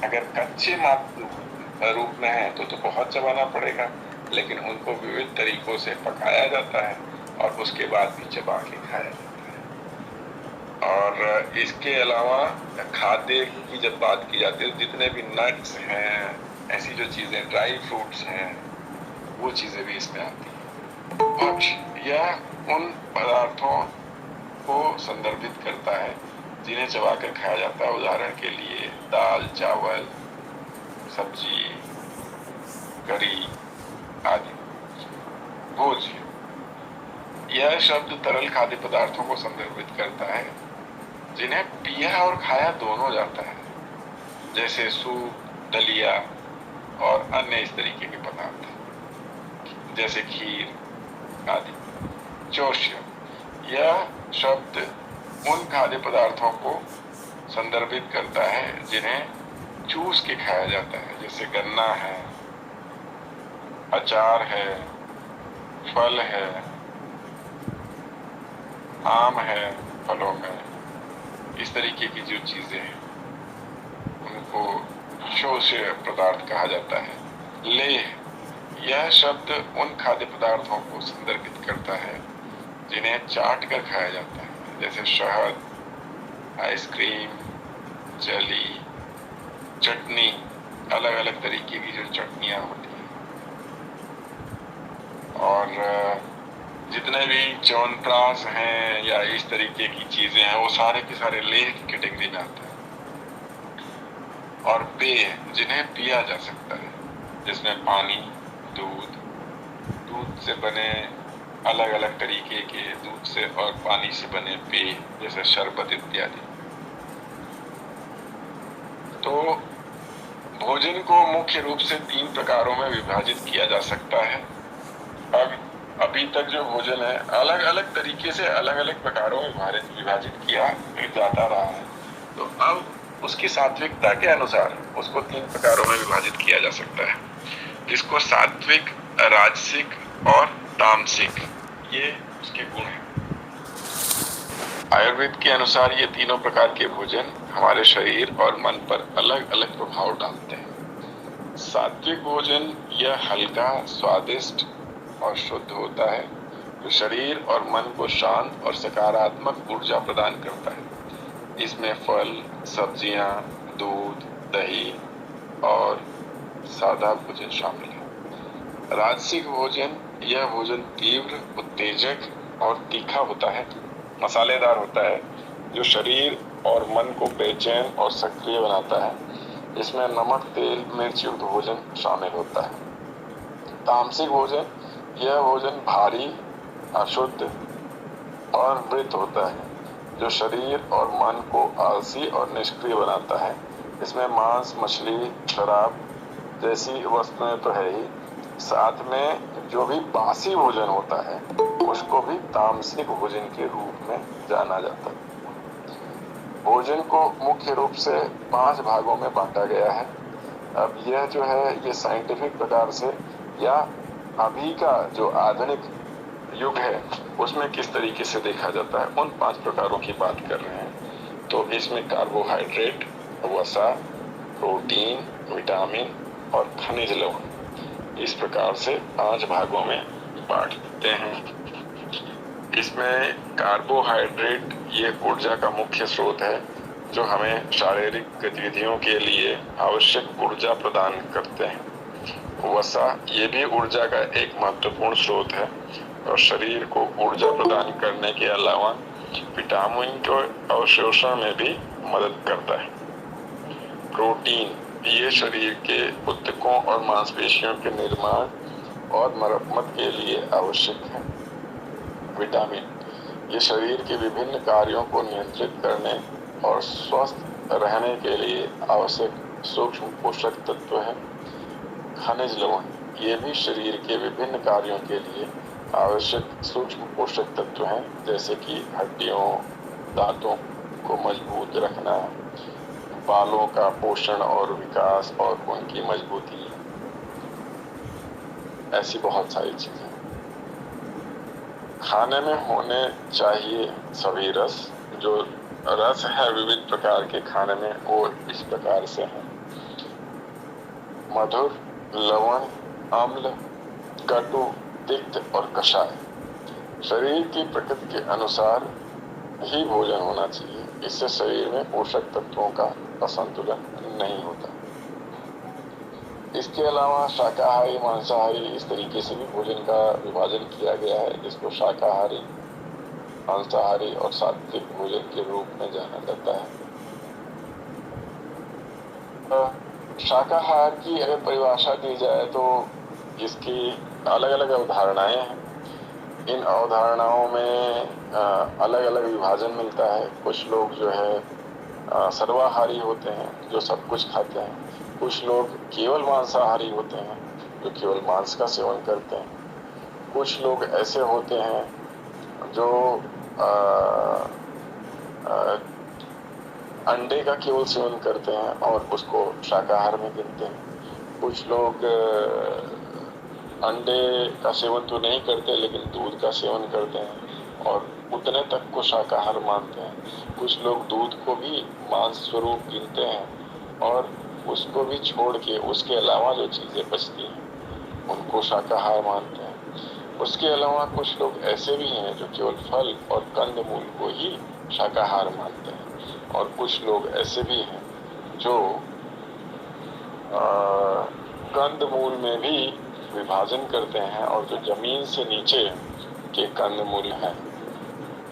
अगर कच्चे रूप में है तो बहुत चबाना पड़ेगा, लेकिन उनको विविध तरीकों से पकाया जाता है और उसके बाद भी चबा के खाया जाता है। और इसके अलावा खाद्य की जब बात की जाती है, जितने भी नट्स हैं, ऐसी जो चीजें, ड्राई फ्रूट्स हैं, वो चीजें भी इसमें आती हैं। भक्ष्य यह उन पदार्थों को संदर्भित करता है जिन्हें चबाकर खाया जाता है। उदाहरण के लिए दाल, चावल, सब्जी, करी आदि। भोज्य यह शब्द तरल खाद्य पदार्थों को संदर्भित करता है जिन्हें पिया और खाया दोनों जाता है, जैसे सूप, दलिया और अन्य इस तरीके के पदार्थ, जैसे खीर आदि। चोष्य यह शब्द उन खाद्य पदार्थों को संदर्भित करता है जिन्हें चूस के खाया जाता है, जैसे गन्ना है, अचार है, फल है, आम है, फलों में इस तरीके की जो चीजें हैं उनको शोष्य पदार्थ कहा जाता है। लेह यह शब्द उन खाद्य पदार्थों को संदर्भित करता है जिन्हें चाट कर खाया जाता है, जैसे शहद, आइसक्रीम, जली, चटनी, अलग अलग तरीके की जो चटनियां होती हैं। और जितने भी च्यवनप्राश हैं या इस तरीके की चीजें हैं, वो सारे के सारे लेह की कैटेगरी में आते हैं। और पेय जिन्हें पिया जा सकता है, जिसमें पानी, दूध से बने अलग अलग तरीके के, दूध से और पानी से बने पेय जैसे शरबत इत्यादि। तो भोजन को मुख्य रूप से 3 प्रकारों में विभाजित किया जा सकता है। अब अभी तक जो भोजन है अलग अलग तरीके से अलग अलग प्रकारों में विभाजित किया जाता रहा है। तो अब उसकी सात्विकता के अनुसार उसको 3 प्रकारों में विभाजित किया जा सकता है, जिसको सात्विक, राजसिक और तामसिक, ये उसके गुण हैं। आयुर्वेद के अनुसार ये तीनों प्रकार के भोजन हमारे शरीर और मन पर अलग अलग प्रभाव डालते हैं। सात्विक भोजन यह हल्का, स्वादिष्ट और शुद्ध होता है, जो शरीर और मन को शांत और सकारात्मक ऊर्जा प्रदान करता है। इसमें फल, सब्जियां, दूध, दही और सादा भोजन शामिल है। राजसिक भोजन यह भोजन तीव्र, उत्तेजक और तीखा होता है, मसालेदार होता है, जो शरीर और मन को बेचैन और सक्रिय बनाता है। इसमें नमक, तेल, मिर्च युक्त भोजन शामिल होता है। तामसिक भोजन यह भोजन भारी, अशुद्ध और मृत होता है, जो शरीर और मन को आलसी और निष्क्रिय बनाता है। इसमें मांस, मछली, शराब जैसी वस्तुएं तो है ही, साथ में जो भी बासी भोजन होता है उसको भी तामसिक भोजन के रूप में जाना जाता है। भोजन को मुख्य रूप से 5 भागों में बांटा गया है। अब यह जो है ये साइंटिफिक प्रकार से या अभी का जो आधुनिक युग है उसमें किस तरीके से देखा जाता है, उन 5 प्रकारों की बात कर रहे हैं। तो इसमें कार्बोहाइड्रेट, वसा, प्रोटीन, विटामिन और खनिज लवण इस प्रकार से 5 भागों में बांट देते हैं। इसमें कार्बोहाइड्रेट ये ऊर्जा का मुख्य स्रोत है, जो हमें शारीरिक गतिविधियों के लिए आवश्यक ऊर्जा प्रदान करते हैं। वसा ये भी ऊर्जा का एक महत्वपूर्ण स्रोत है और शरीर को ऊर्जा प्रदान करने के अलावा विटामिन के अवशोषण में भी मदद करता है। प्रोटीन ये शरीर के ऊतकों और मांसपेशियों के निर्माण और मरम्मत के लिए आवश्यक है। विटामिन, ये शरीर के विभिन्न कार्यों को नियंत्रित करने और स्वस्थ रहने के लिए आवश्यक सूक्ष्म पोषक तत्व है। खनिज लवण, ये भी शरीर के विभिन्न कार्यों के लिए आवश्यक सूक्ष्म पोषक तत्व हैं, जैसे कि हड्डियों, दांतों को मजबूत रखना, बालों का पोषण और विकास और उनकी मजबूती, ऐसी बहुत सारी चीजें। खाने में होने चाहिए सभी रस। जो रस है विविध प्रकार के खाने में, वो इस प्रकार से हैं: मधुर, लवण, अम्ल, कटु, तिक्त और कषाय। शरीर की प्रकृति के अनुसार ही भोजन होना चाहिए, इससे शरीर में पोषक तत्वों का असंतुलन नहीं होता। इसके अलावा शाकाहारी, मांसाहारी, इस तरीके से भी भोजन का विभाजन किया गया है, जिसको शाकाहारी, मांसाहारी और सात्विक भोजन के रूप में जाना जाता है। शाकाहार की अगर परिभाषा दी जाए तो इसकी अलग अलग अवधारणाएं हैं। इन अवधारणाओं में अलग अलग विभाजन मिलता है। कुछ लोग जो है सर्वाहारी होते हैं, जो सब कुछ खाते हैं। कुछ लोग केवल मांसाहारी होते हैं, जो केवल मांस का सेवन करते हैं। कुछ लोग ऐसे होते हैं जो अंडे का केवल सेवन करते हैं और उसको शाकाहार में गिनते हैं। कुछ लोग अंडे का सेवन तो नहीं करते, लेकिन दूध का सेवन करते हैं और उतने तक को शाकाहार मानते हैं। कुछ लोग दूध को भी मांस स्वरूप गिनते हैं और उसको भी छोड़ के उसके अलावा जो चीजें बचती हैं उनको शाकाहार मानते हैं। उसके अलावा कुछ लोग ऐसे भी हैं जो केवल फल और कंदमूल को ही शाकाहार मानते हैं। और कुछ लोग ऐसे भी हैं जो कंदमूल में भी विभाजन करते हैं और जो जमीन से नीचे के कंदमूल हैं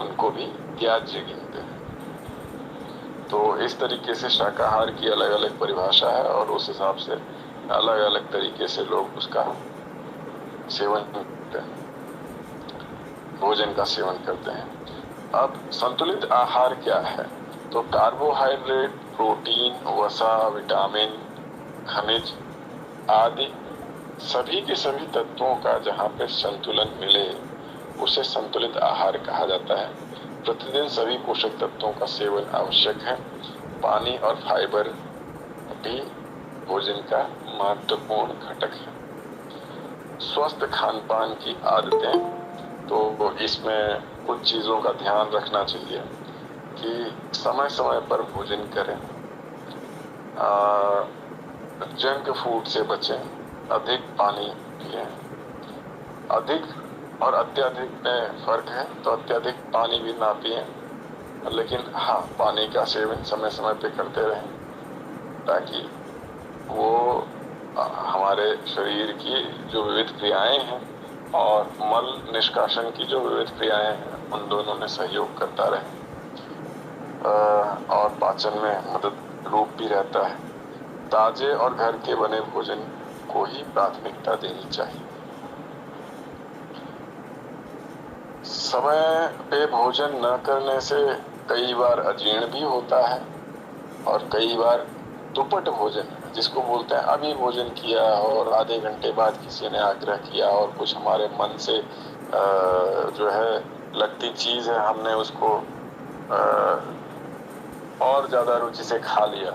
उनको भी त्याज्य गिनते हैं। तो इस तरीके से शाकाहार की अलग अलग परिभाषा है और उस हिसाब से अलग अलग तरीके से लोग उसका सेवन करते हैं, भोजन का सेवन करते हैं। अब संतुलित आहार क्या है? तो कार्बोहाइड्रेट, प्रोटीन, वसा, विटामिन, खनिज आदि सभी के सभी तत्वों का जहाँ पे संतुलन मिले उसे संतुलित आहार कहा जाता है। प्रतिदिन सभी पोषक तत्वों का सेवन आवश्यक है। पानी और फाइबर भी भोजन का महत्वपूर्ण घटक है। स्वस्थ खान पान की आदतें, तो इसमें कुछ चीजों का ध्यान रखना चाहिए कि समय समय पर भोजन करें, जंक फूड से बचें, अधिक पानी पिएं। अधिक और अत्यधिक में फर्क है, तो अत्यधिक पानी भी ना पिएं, लेकिन हाँ, पानी का सेवन समय समय पे करते रहें ताकि वो हमारे शरीर की जो विविध क्रियाएं हैं और मल निष्कासन की जो विविध क्रियाएं हैं उन दोनों में सहयोग करता रहे और पाचन में मदद रूप भी रहता है। ताजे और घर के बने भोजन को ही प्राथमिकता देनी चाहिए। समय पे भोजन न करने से कई बार अजीर्ण भी होता है और कई बार दुपट भोजन, जिसको बोलते हैं अभी भोजन किया और आधे घंटे बाद किसी ने आग्रह किया और कुछ हमारे मन से जो है लगती चीज है, हमने उसको और ज्यादा रुचि से खा लिया।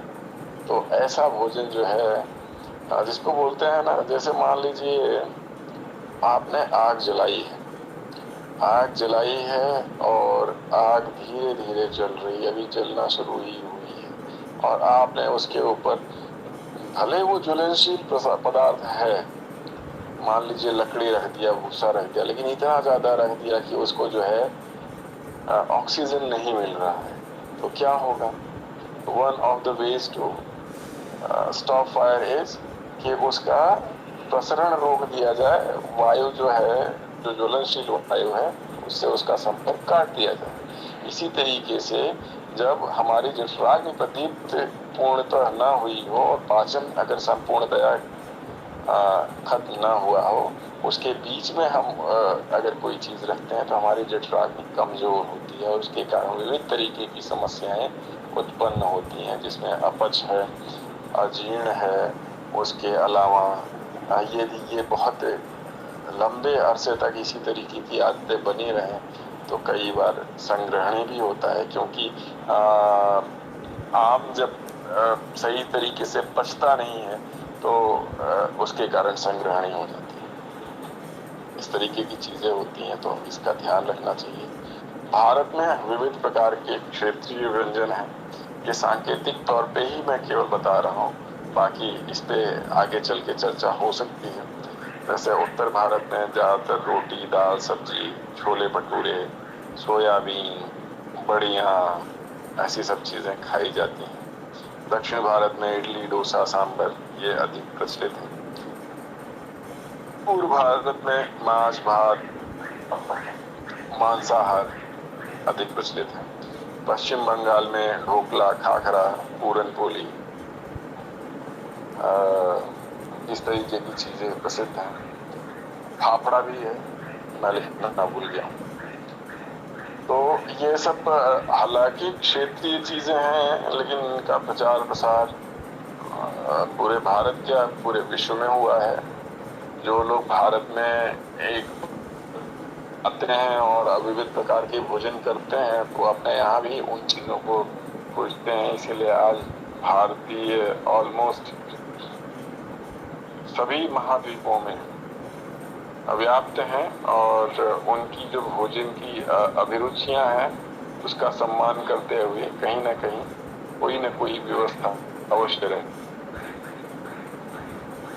तो ऐसा भोजन जो है जिसको बोलते हैं ना, जैसे मान लीजिए आपने आग जलाई है और आग धीरे धीरे जल रही है, अभी जलना शुरू ही हुई है और आपने उसके ऊपर, भले वो ज्वलनशील पदार्थ है, मान लीजिए लकड़ी रख दिया, भूसा रख दिया, लेकिन इतना ज्यादा रख दिया कि उसको जो है ऑक्सीजन नहीं मिल रहा है, तो क्या होगा? One of the ways to stop fire is कि उसका प्रसरण रोक दिया जाए। वायु जो है, जो ज्वलनशील वायु है, उससे उसका संपर्क काट दिया जाए। इसी तरीके से जब हमारी जठराग्नि प्रदीप्त पूर्णतः न हुई हो और पाचन अगर संपूर्णतया खत्म ना हुआ हो, उसके बीच में हम अगर कोई चीज रखते हैं तो हमारी जठराग्नि कमजोर होती है और उसके कारण विविध तरीके की समस्याएं उत्पन्न होती हैं, जिसमें अपच है, अजीर्ण है। उसके अलावा ये बहुत लंबे अरसे तक इसी तरीके की आदतें बनी रहें तो कई बार संग्रहणी भी होता है, क्योंकि आम जब सही तरीके से पचता नहीं है तो उसके कारण संग्रहणी हो जाती है। इस तरीके की चीजें होती हैं, तो इसका ध्यान रखना चाहिए। भारत में विविध प्रकार के क्षेत्रीय व्यंजन हैं। ये सांकेतिक तौर पे ही मैं केवल बता रहा हूँ, बाकी इस पे आगे चल के चर्चा हो सकती है। जैसे उत्तर भारत में ज्यादातर रोटी, दाल, सब्जी, छोले भटूरे, सोयाबीन, बड़ियाँ, ऐसी सब चीजें खाई जाती हैं। दक्षिण भारत में इडली, डोसा, सांभर ये अधिक प्रचलित है। पूर्व भारत में मांस, भात, मांसाहार अधिक प्रचलित है। पश्चिम बंगाल में ढोकला, खाखरा, पूरन पोली, इस तरीके की चीजें प्रसिद्ध हैं। फाफड़ा भी है, मैं लिखना भूल गया। तो ये सब हालांकि क्षेत्रीय चीजें हैं, लेकिन इनका प्रचार प्रसार पूरे भारत क्या पूरे विश्व में हुआ है। जो लोग भारत में एक आते हैं और विविध प्रकार के भोजन करते हैं तो अपने यहाँ भी उन चीजों को खोजते हैं। इसीलिए आज भारतीय ऑलमोस्ट सभी महाद्वीपों में व्याप्त हैं और उनकी जो भोजन की अभिरुचियां हैं उसका सम्मान करते हुए कहीं ना कहीं कोई न कोई व्यवस्था अवश्य रहे।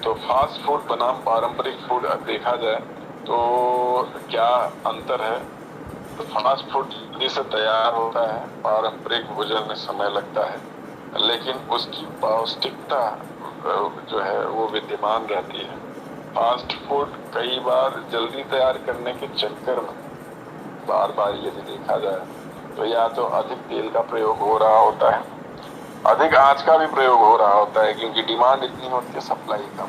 तो फास्ट फूड बनाम पारंपरिक फूड देखा जाए तो क्या अंतर है? तो फास्ट फूड जल्दी से तैयार होता है, पारंपरिक भोजन में समय लगता है, लेकिन उसकी पौष्टिकता जो है वो विद्यमान रहती है। फास्ट फूड कई बार जल्दी तैयार करने के चक्कर में बार बार यदि देखा जाए तो या तो अधिक तेल का प्रयोग हो रहा होता है, अधिक आंच का भी प्रयोग हो रहा होता है, क्योंकि डिमांड इतनी होती है, सप्लाई कम,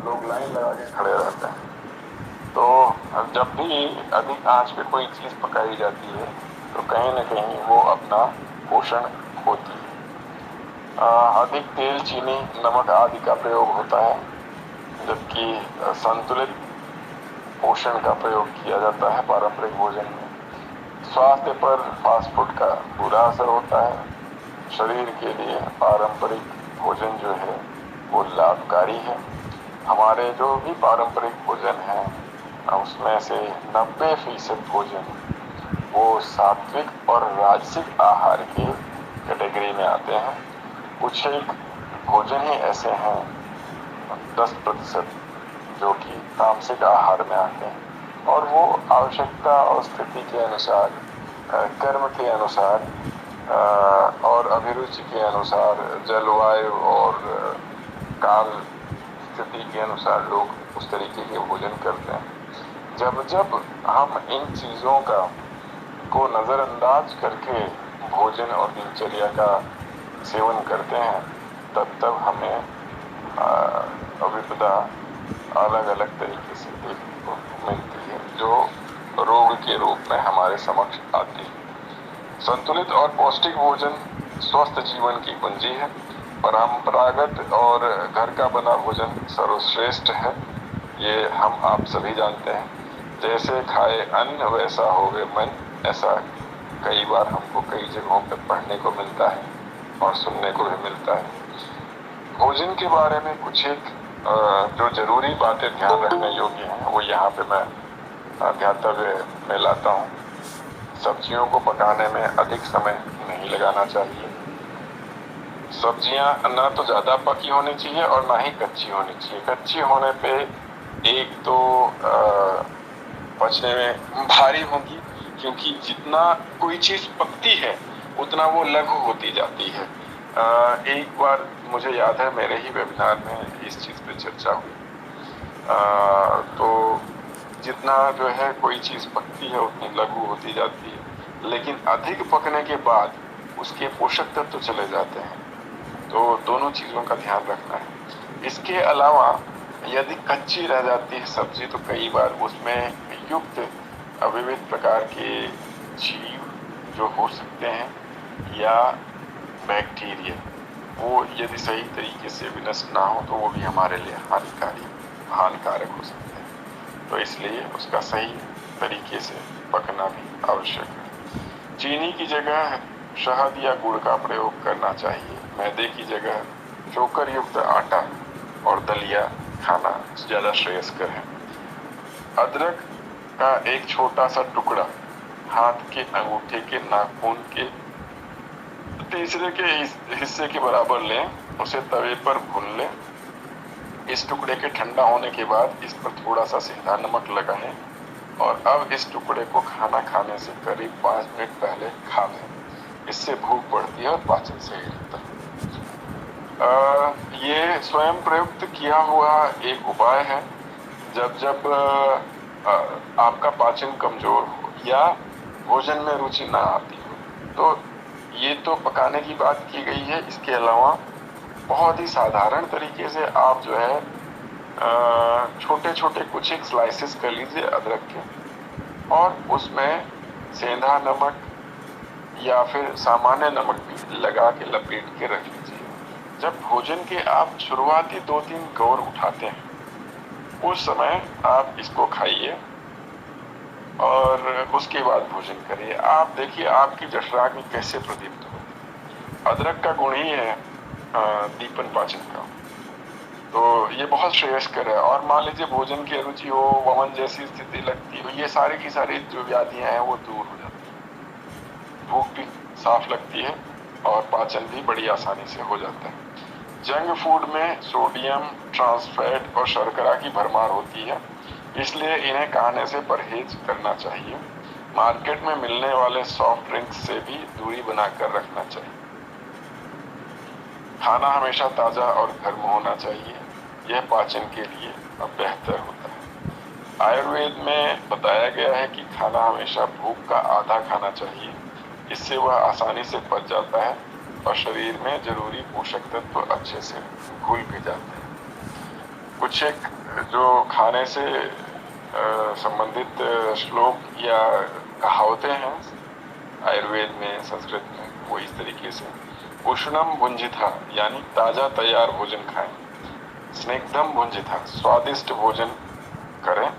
लोग लाइन लगा के खड़े रहते हैं। तो जब भी अधिक आंच पे कोई चीज पकाई जाती है तो कहीं न कहीं वो अपना पोषण खोती है। अधिक तेल, चीनी, नमक आदि का प्रयोग होता है, जबकि संतुलित पोषण का प्रयोग किया जाता है पारंपरिक भोजन में। स्वास्थ्य पर फास्ट फूड का बुरा असर होता है। शरीर के लिए पारंपरिक भोजन जो है वो लाभकारी है। हमारे जो भी पारंपरिक भोजन है उसमें से 90% भोजन वो सात्विक और राजसिक आहार की कैटेगरी में आते हैं। कुछ एक भोजन ही ऐसे हैं 10% जो कि तामसिक आहार में आते हैं और वो आवश्यकता और स्थिति के अनुसार, कर्म के अनुसार और अभिरुचि के अनुसार, जलवायु और काल स्थिति के अनुसार लोग उस तरीके के भोजन करते हैं। जब जब हम इन चीजों को नजरअंदाज करके भोजन और दिनचर्या का सेवन करते हैं तब तब हमें विपदा अलग अलग तरीके से देखने को मिलती है, जो रोग के रूप में हमारे समक्ष आती है। संतुलित और पौष्टिक भोजन स्वस्थ जीवन की कुंजी है। परंपरागत और घर का बना भोजन सर्वश्रेष्ठ है, ये हम आप सभी जानते हैं। जैसे खाए अन्न वैसा होवे मन, ऐसा कई बार हमको कई जगहों पर पढ़ने को मिलता है और सुनने को भी मिलता है। भोजन के बारे में कुछ एक जो जरूरी बातें ध्यान रखने योग्य हैं वो यहाँ पे मैं ध्यातव्य में लाता हूँ। सब्जियों को पकाने में अधिक समय नहीं लगाना चाहिए। सब्जियां ना तो ज्यादा पकी होनी चाहिए और ना ही कच्ची होनी चाहिए। कच्ची होने पे एक तो पचने में भारी होगी, क्योंकि जितना कोई चीज पकती है उतना वो लघु होती जाती है। एक बार मुझे याद है मेरे ही वेबिनार में इस चीज पे चर्चा हुई। तो जितना जो है कोई चीज पकती है उतनी लघु होती जाती है, लेकिन अधिक पकने के बाद उसके पोषक तत्व चले जाते हैं। तो दोनों चीजों का ध्यान रखना है। इसके अलावा यदि कच्ची रह जाती है सब्जी तो कई बार उसमें युक्त विविध प्रकार के जीव जो हो सकते हैं या बैक्टीरिया वो यदि सही तरीके से विनष्ट ना हो तो वो भी हमारे लिए हानिकारक हो सकते हैं। तो इसलिए उसका सही तरीके से पकना भी आवश्यक है। चीनी की जगह शहद या गुड़ का प्रयोग करना चाहिए। मैदे की जगह चोकर युक्त आटा और दलिया खाना ज्यादा श्रेयस्कर है। अदरक का एक छोटा सा टुकड़ा हाथ के अंगूठे के नाखून के तीसरे के हिस्से के बराबर लें, उसे तवे पर भून लें। इस टुकड़े के ठंडा होने के बाद इस पर थोड़ा सा सेंधा नमक लगाएं और अब इस टुकड़े को खाना खाने से करीब 5 मिनट पहले खा लें। इससे भूख बढ़ती है और पाचन सही रहता है। ये स्वयं प्रयुक्त किया हुआ एक उपाय है। जब आपका पाचन कमजोर हो या भोजन में रुचि ना आती हो तो ये तो पकाने की बात की गई है। इसके अलावा बहुत ही साधारण तरीके से आप जो है छोटे छोटे कुछ एक स्लाइसेस कर लीजिए अदरक के और उसमें सेंधा नमक या फिर सामान्य नमक भी लगा के लपेट के रख लीजिए। जब भोजन के आप शुरुआती 2-3 गौर उठाते हैं उस समय आप इसको खाइए और उसके बाद भोजन करिए। आप देखिए आपकी जठराग्नि कैसे प्रदीप्त होती है। अदरक का गुण ही है दीपन पाचन का, तो ये बहुत श्रेयस्कर है। और मान लीजिए भोजन की अरुचि हो, वमन जैसी स्थिति लगती हो, ये सारी की सारी जो व्याधियां हैं वो दूर हो जाती है। भूख भी साफ लगती है और पाचन भी बड़ी आसानी से हो जाता है। जंक फूड में सोडियम, ट्रांसफैट और शर्करा की भरमार होती है, इसलिए इन्हें खाने से परहेज करना चाहिए। मार्केट में मिलने वाले सॉफ्ट ड्रिंक्स से भी दूरी बनाकर रखना चाहिए। खाना हमेशा ताजा और गर्म होना चाहिए, यह पाचन के लिए बेहतर होता है। आयुर्वेद में बताया गया है कि खाना हमेशा भूख का आधा खाना चाहिए, इससे वह आसानी से पच जाता है और शरीर में जरूरी पोषक तत्व अच्छे से घुल भी जाते हैं। कुछ एक जो खाने से संबंधित श्लोक या कहावतें हैं आयुर्वेद में, संस्कृत में, वो इस तरीके से उष्णम भुंजिता यानी ताजा तैयार भोजन खाएं, स्निग्धम भुंजिता स्वादिष्ट भोजन करें।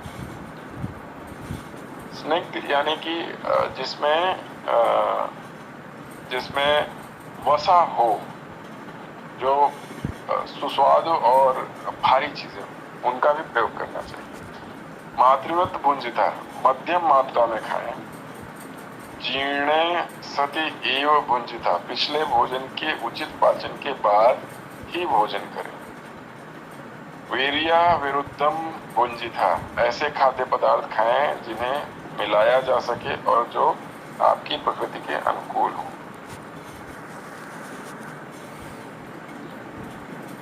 स्निग्ध यानी कि जिसमें वसा हो, जो सुस्वादु और भारी चीजें उनका भी प्रयोग करना चाहिए। मातृवत भुंजिता मध्यम मात्रा में खाएं। जीर्णे सति एव भुंजिता पिछले भोजन के उचित पाचन के बाद ही भोजन करें। वीर्या विरुद्धम भुंजिता ऐसे खाद्य पदार्थ खाएं जिन्हें मिलाया जा सके और जो आपकी प्रकृति के अनुकूल हो।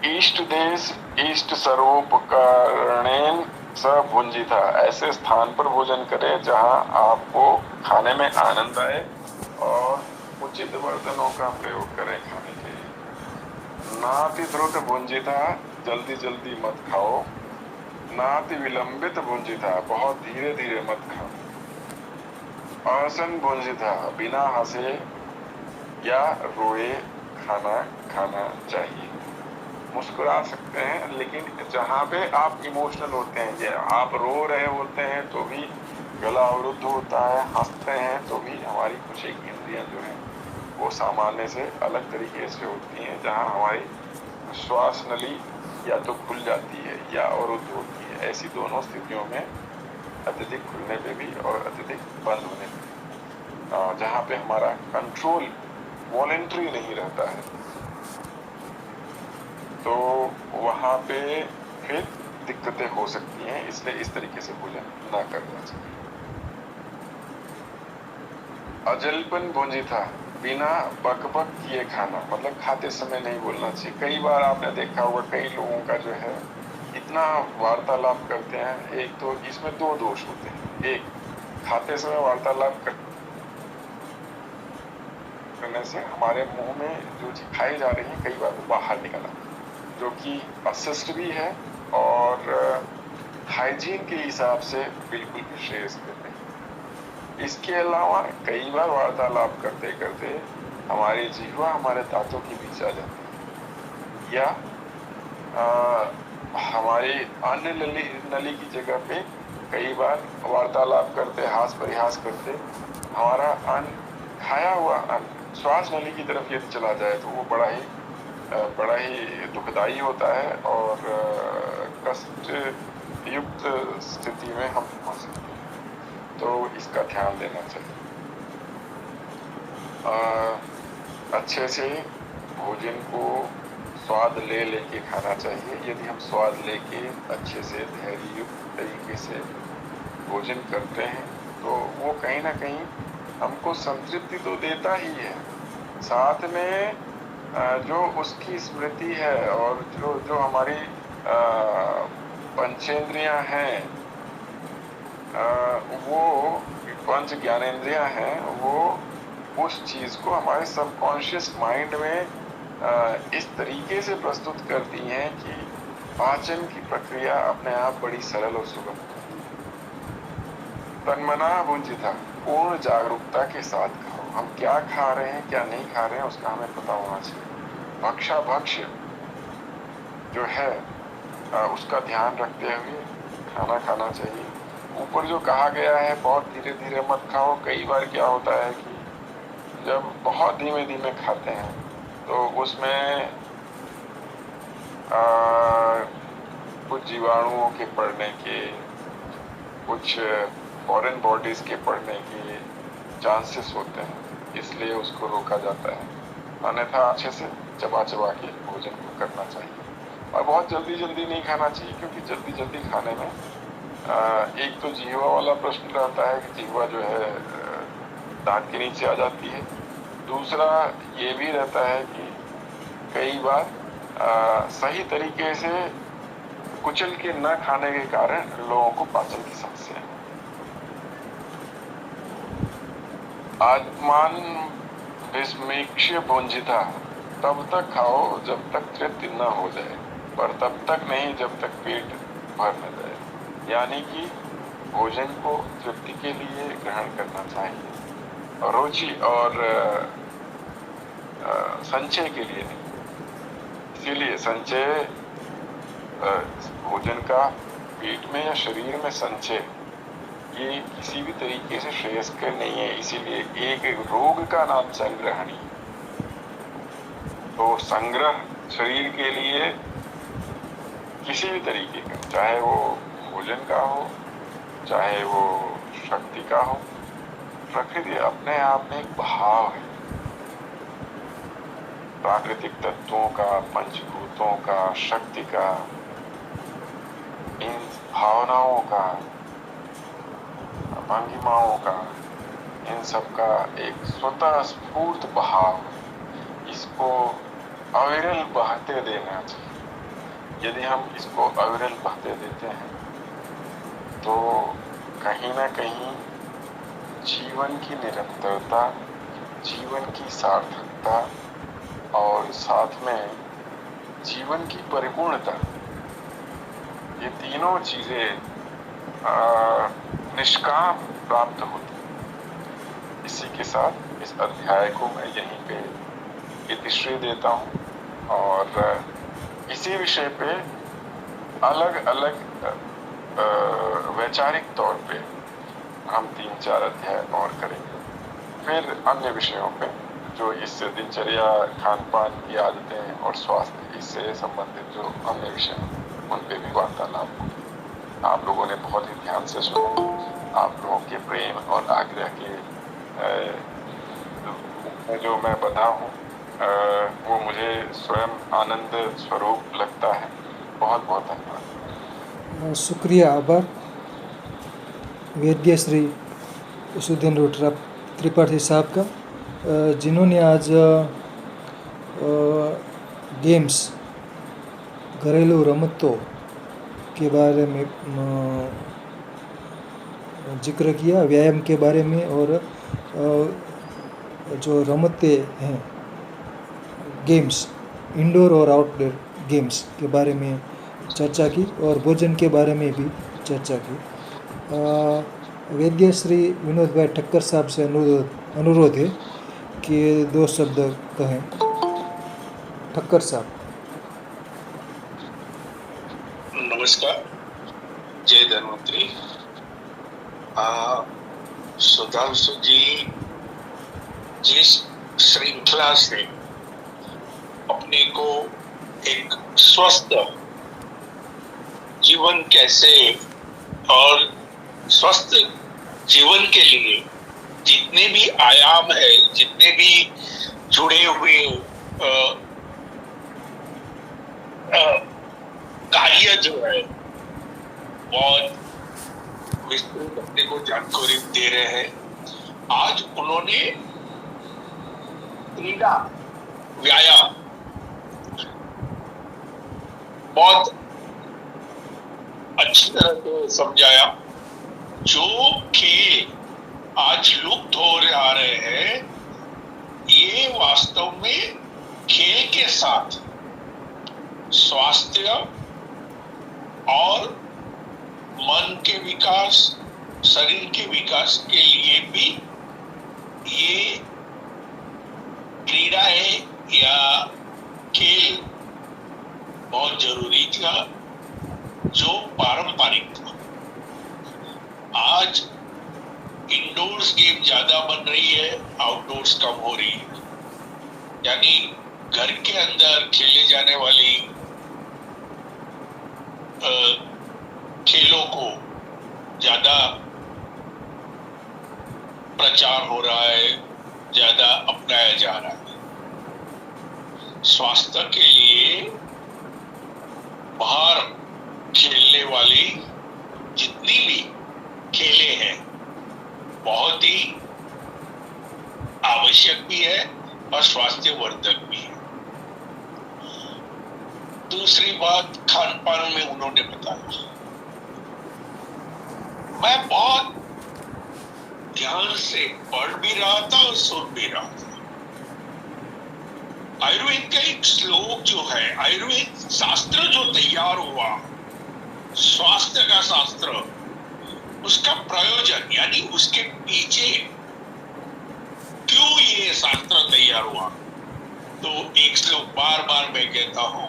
इष्ट देश इष्ट सर्वोपकरणेन स भुंजिता ऐसे स्थान पर भोजन करें जहां आपको खाने में आनंद आए और उचित बर्तनों का प्रयोग करें खाने के लिए। नाति द्रुत भुंजिता जल्दी जल्दी मत खाओ। नाति विलंबित भुंजिता बहुत धीरे धीरे मत खाओ। आसन भुंजिता बिना हंसे या रोए खाना खाना चाहिए। मुस्कुरा सकते हैं लेकिन जहाँ पे आप इमोशनल होते हैं, या आप रो रहे होते हैं तो भी गला अवरुद्ध होता है, हंसते हैं तो भी हमारी कुछ एक इंद्रियां जो है वो सामान्य से अलग तरीके से होती हैं, जहाँ हमारी श्वास नली या तो खुल जाती है या अवरुद्ध होती है। ऐसी दोनों स्थितियों में अत्यधिक खुलने पे भी और अत्यधिक बंद होने पे, जहाँ पे हमारा कंट्रोल वॉलेंट्री नहीं रहता है, तो वहाँ पे फिर दिक्कतें हो सकती हैं। इसलिए इस तरीके से भोजन ना करना चाहिए। अजल्पन भुंजिता बिना बकबक किए खाना, मतलब खाते समय नहीं बोलना चाहिए। कई बार आपने देखा होगा कई लोगों का जो है इतना वार्तालाप करते हैं। एक तो इसमें 2 दोष होते हैं। एक, खाते समय वार्तालाप करने से हमारे मुंह में जो चीज खाई जा रही है कई बार वो बाहर निकल आती है। जो कि असिस्ट भी है और हाइजीन के हिसाब से बिल्कुल भी श्रेयस्कर नहीं। इसके अलावा कई बार वार्तालाप करते करते हमारी जिह्वा हमारे दांतों के बीच आ जाती है, या हमारी अन्य नली की जगह पे कई बार वार्तालाप करते, हास परिहास करते हमारा अन्न, खाया हुआ अन्न श्वास नली की तरफ यदि चला जाए तो वो बड़ा ही दुखदाई होता है और कष्ट युक्त स्थिति में हम पहुंच सकते हैं। तो इसका ध्यान देना चाहिए। अच्छे से भोजन को स्वाद लेके खाना चाहिए। यदि हम स्वाद लेके अच्छे से धैर्य युक्त तरीके से भोजन करते हैं तो वो कहीं ना कहीं हमको संतृप्ति तो देता ही है, साथ में जो उसकी स्मृति है और जो हमारी पंचेंद्रियां हैं, वो पंच ज्ञानेंद्रियां हैं, वो उस चीज को हमारे सबकॉन्शियस माइंड में इस तरीके से प्रस्तुत करती हैं कि पाचन की प्रक्रिया अपने आप बड़ी सरल और सुगम होती है। तन्मना भुंजिता, पूर्ण जागरूकता के साथ खाओ। हम क्या खा रहे हैं क्या नहीं खा रहे हैं उसका हमें पता होना चाहिए। भक्षाभक्ष्य जो है उसका ध्यान रखते हुए खाना खाना चाहिए। ऊपर जो कहा गया है बहुत धीरे धीरे मत खाओ, कई बार क्या होता है कि जब बहुत धीमे धीमे खाते हैं तो उसमें कुछ जीवाणुओं के पड़ने के, कुछ फॉरेन बॉडीज के पड़ने के चांसेस होते हैं, इसलिए उसको रोका जाता है। अन्यथा अच्छे से चबा चबा के भोजन को करना चाहिए और बहुत जल्दी जल्दी नहीं खाना चाहिए, क्योंकि जल्दी जल्दी खाने में एक तो जिह्वा वाला प्रश्न रहता है कि जिह्वा जो है दांत के नीचे आ जाती है। दूसरा ये भी रहता है कि कई बार सही तरीके से कुचल के न खाने के कारण लोगों को पाचन की समस्या है। आत्मान विस्मीक्ष्य भुंजिता, तब तक खाओ जब तक तृप्ति न हो जाए, पर तब तक नहीं जब तक पेट भर न जाए। यानी कि भोजन को तृप्ति के लिए ग्रहण करना चाहिए, रुचि और संचय के लिए नहीं। इसीलिए संचय भोजन का पेट में या शरीर में संचय ये किसी भी तरीके से श्रेयस्कर नहीं है। इसीलिए एक रोग का नाम संग्रहणी। तो संग्रह शरीर के लिए किसी भी तरीके का, चाहे वो भोजन का हो चाहे वो शक्ति का हो, प्रकृति अपने आप में एक भाव है। प्राकृतिक तत्वों का, पंचभूतों का, शक्ति का, इन भावनाओं का, भंगिमाओं का, इन सब का एक स्वतः स्फूर्त भाव, इसको अविरल बहते देना चाहिए। यदि हम इसको अविरल बहते देते हैं तो कहीं ना कहीं जीवन की निरंतरता, जीवन की सार्थकता और साथ में जीवन की परिपूर्णता, ये तीनों चीजें निष्काम प्राप्त होती। इसी के साथ इस अध्याय को मैं यहीं पे इतिश्री देता हूँ और इसी विषय पे अलग अलग वैचारिक तौर पे हम 3-4 अध्याय और करेंगे। फिर अन्य विषयों पे जो इससे दिनचर्या, खान पान की आदतें और स्वास्थ्य इससे संबंधित जो अन्य विषय हैं उन पे भी वार्तालाप होगी। आप लोगों ने बहुत ही ध्यान से सुना। आप लोगों के प्रेम और आग्रह के जो मैं बधा हूँ वो मुझे स्वयं आनंद स्वरूप लगता है। बहुत बहुत धन्यवाद। शुक्रिया, आभार वैद्य श्री सुधींद्र त्रिपाठी साहब का, जिन्होंने आज गेम्स, घरेलू रमतों के बारे में जिक्र किया, व्यायाम के बारे में, और जो रमतें हैं गेम्स इंडोर और आउटडोर गेम्स के बारे में चर्चा की और भोजन के बारे में भी चर्चा की। वैद्य श्री विनोद भाई ठक्कर साहब से अनुरोध है कि 2 शब्द कहें। ठक्कर साहब। नमस्कार, जय धन्वंतरी। सुधांशु जी जिस श्रृंखला से अपने को एक स्वस्थ जीवन कैसे और स्वस्थ जीवन के लिए जितने भी आयाम है, जितने भी जुड़े हुए कार्य जो है बहुत विस्तृत अपने को जानकारी दे रहे हैं। आज उन्होंने क्रीड़ा व्यायाम बहुत अच्छी तरह से समझाया। जो खेल आज लुप्त हो रहे हैं, ये वास्तव में खेल के साथ स्वास्थ्य और मन के विकास, शरीर के विकास के लिए भी ये क्रीड़ाएं या खेल बहुत जरूरी था, जो पारंपरिक था। आज इंडोर्स गेम ज्यादा बन रही है, आउटडोर्स कम हो रही है। यानी घर के अंदर खेले जाने वाली खेलों को ज्यादा प्रचार हो रहा है, ज्यादा अपनाया जा रहा है। स्वास्थ्य के लिए बाहर खेलने वाली जितनी भी खेलें हैं बहुत ही आवश्यक भी है और स्वास्थ्यवर्धक भी है। दूसरी बात, खान पान में उन्होंने बताया। मैं बहुत ध्यान से पढ़ भी रहा था और सुन भी रहा था। आयुर्वेद का एक श्लोक जो है, आयुर्वेद शास्त्र जो तैयार हुआ, स्वास्थ्य का शास्त्र, उसका प्रयोजन यानी उसके पीछे क्यों ये शास्त्र तैयार हुआ, तो एक श्लोक बार बार मैं कहता हूं,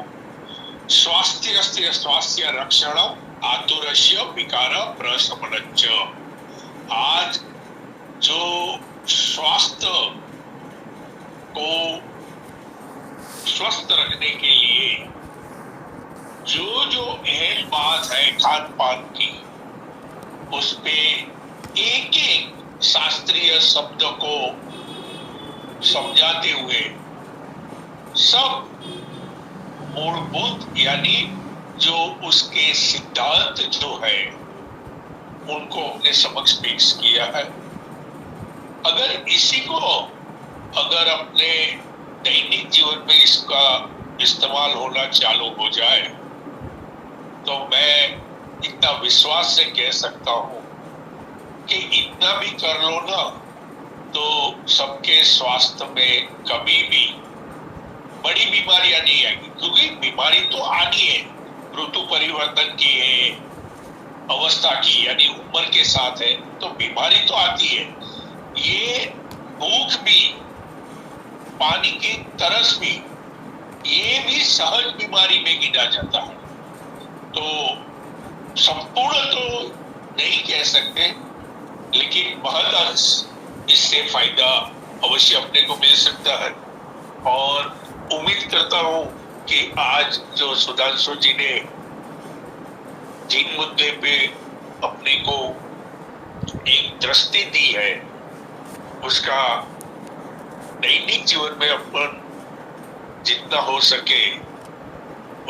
स्वास्थ्य रक्षण आतुरस्य विकार प्रशमनच्च। आज जो स्वास्थ्य को स्वस्थ रखने के लिए जो अहम बात है खान पान की, उस पे एक एक शास्त्रीय शब्द को समझाते हुए सब मूलभूत यानी जो उसके सिद्धांत जो है उनको अपने समक्ष पेश किया है। अगर इसी को अगर अपने दैनिक जीवन में इसका इस्तेमाल होना चालू हो जाए, तो मैं इतना विश्वास से कह सकता हूं कि इतना भी कर लो ना, तो सबके स्वास्थ्य में कभी भी बड़ी बीमारियां नहीं आएगी। क्योंकि बीमारी तो आनी है, ऋतु परिवर्तन की है, अवस्था की यानी उम्र के साथ है, तो बीमारी तो आती है। ये भूख भी, पानी की तरस भी, ये भी सहज बीमारी में गिना जाता है। तो संपूर्ण तो नहीं कह सकते, लेकिन बहुत अंश इससे फायदा अवश्य अपने को मिल सकता है। और उम्मीद करता हूं कि आज जो सुधांशु जी ने जिन मुद्दे पे अपने को एक दृष्टि दी है, उसका दैनिक जीवन में अपन जितना हो सके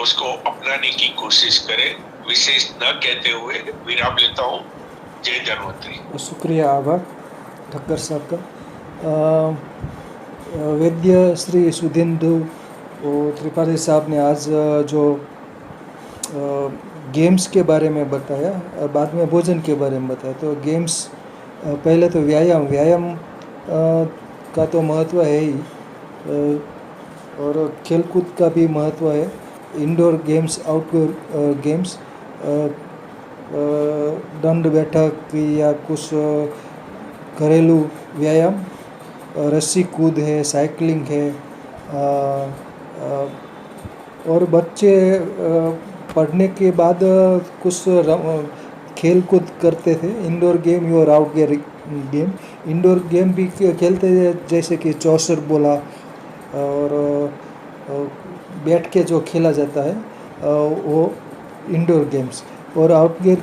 उसको अपनाने की कोशिश करें। विशेष न कहते हुए विराम लेता हूँ। जय धन्वंतरी। शुक्रिया, आभार ठक्कर साहब का। वैद्य श्री सुधींदु त्रिपाठी साहब ने आज जो गेम्स के बारे में बताया और बाद में भोजन के बारे में बताया, तो गेम्स पहले तो व्यायाम का तो महत्व है ही, और खेलकूद का भी महत्व है। इंडोर गेम्स, आउटडोर गेम्स, दंड बैठक या कुछ घरेलू व्यायाम, रस्सी कूद है, साइकिलिंग है। और बच्चे पढ़ने के बाद कुछ खेल कूद करते थे, इंडोर गेम और आउटडोर गेम। इंडोर गेम भी खेलते थे, जैसे कि चौसर बोला और बैठ के जो खेला जाता है वो इंडोर गेम्स। और आउटडोर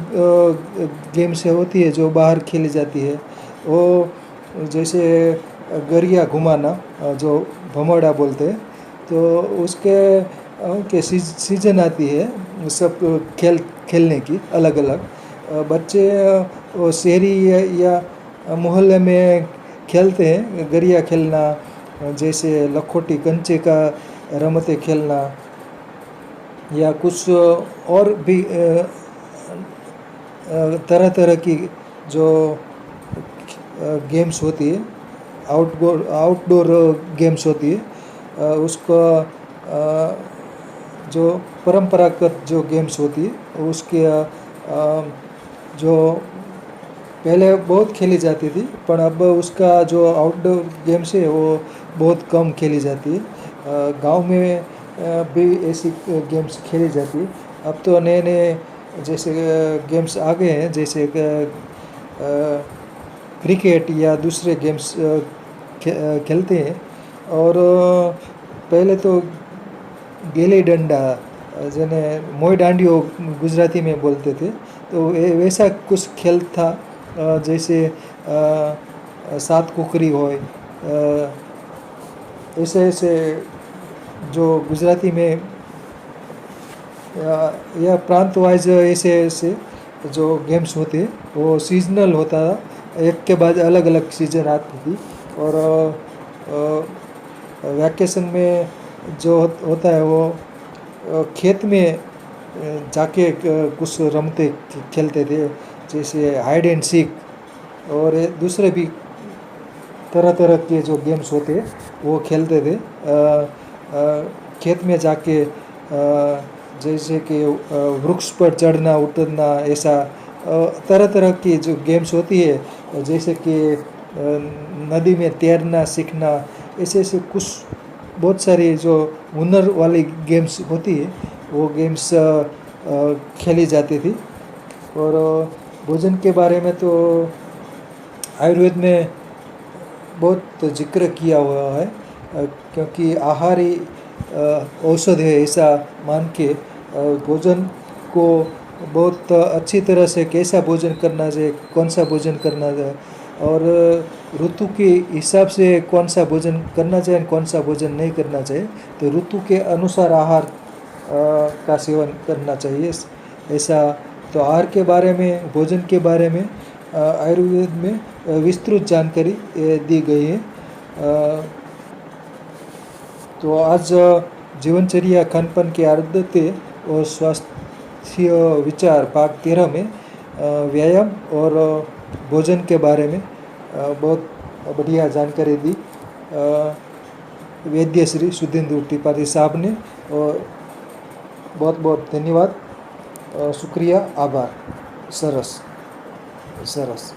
गेम्स होती है जो बाहर खेली जाती है, वो जैसे गरिया घुमाना, जो भमोड़ा बोलते हैं, तो उसके सीजन आती है सब खेलने की अलग अलग। बच्चे वो शहरी या मोहल्ले में खेलते हैं, गरिया खेलना, जैसे लखोटी कंचे का रमते खेलना, या कुछ और भी तरह तरह की जो गेम्स होती है, आउटडोर गेम्स होती है, उसको जो परंपरागत जो गेम्स होती है उसके जो पहले बहुत खेली जाती थी, पर अब उसका जो आउटडोर गेम्स है वो बहुत कम खेली जाती है। गांव में भी ऐसी गेम्स खेली जाती है। अब तो नए नए जैसे गेम्स आ गए हैं, जैसे क्रिकेट या दूसरे गेम्स खेलते हैं। और पहले तो गेली डंडा, जेने मोई डांडियो गुजराती में बोलते थे, तो वैसा कुछ खेल था, जैसे सात कुकरी हो, ऐसे ऐसे जो गुजराती में या प्रांत वाइज ऐसे ऐसे जो गेम्स होते वो सीजनल होता था, एक के बाद अलग अलग सीजन आती थी। और वैकेशन में जो होता है वो खेत में जाके कुछ रमते खेलते थे, जैसे हाइड एंड सीक और दूसरे भी तरह तरह के जो गेम्स होते वो खेलते थे। खेत में जाके जैसे कि वृक्ष पर चढ़ना उतरना, ऐसा तरह तरह की जो गेम्स होती है, जैसे कि नदी में तैरना सीखना, ऐसे ऐसे कुछ बहुत सारी जो हुनर वाली गेम्स होती है वो गेम्स खेली जाती थी। और भोजन के बारे में तो आयुर्वेद में बहुत जिक्र किया हुआ है, क्योंकि आहार ही औषध है, ऐसा मान के भोजन को बहुत अच्छी तरह से कैसा भोजन करना चाहिए, कौन सा भोजन करना चाहिए, और ऋतु के हिसाब से कौन सा भोजन करना चाहिए कौन सा भोजन नहीं करना चाहिए, तो ऋतु के अनुसार आहार का सेवन करना चाहिए ऐसा। तो आहार के बारे में, भोजन के बारे में आयुर्वेद में विस्तृत जानकारी दी गई है। तो आज जीवनचर्या, खानपान की आदतें और स्वास्थ्य विचार भाग 13 में व्यायाम और भोजन के बारे में बहुत बढ़िया जानकारी दी वैद्य श्री सुधींद्र त्रिपाठी साहब ने। और बहुत बहुत धन्यवाद, शुक्रिया, आभार। सरस सरस।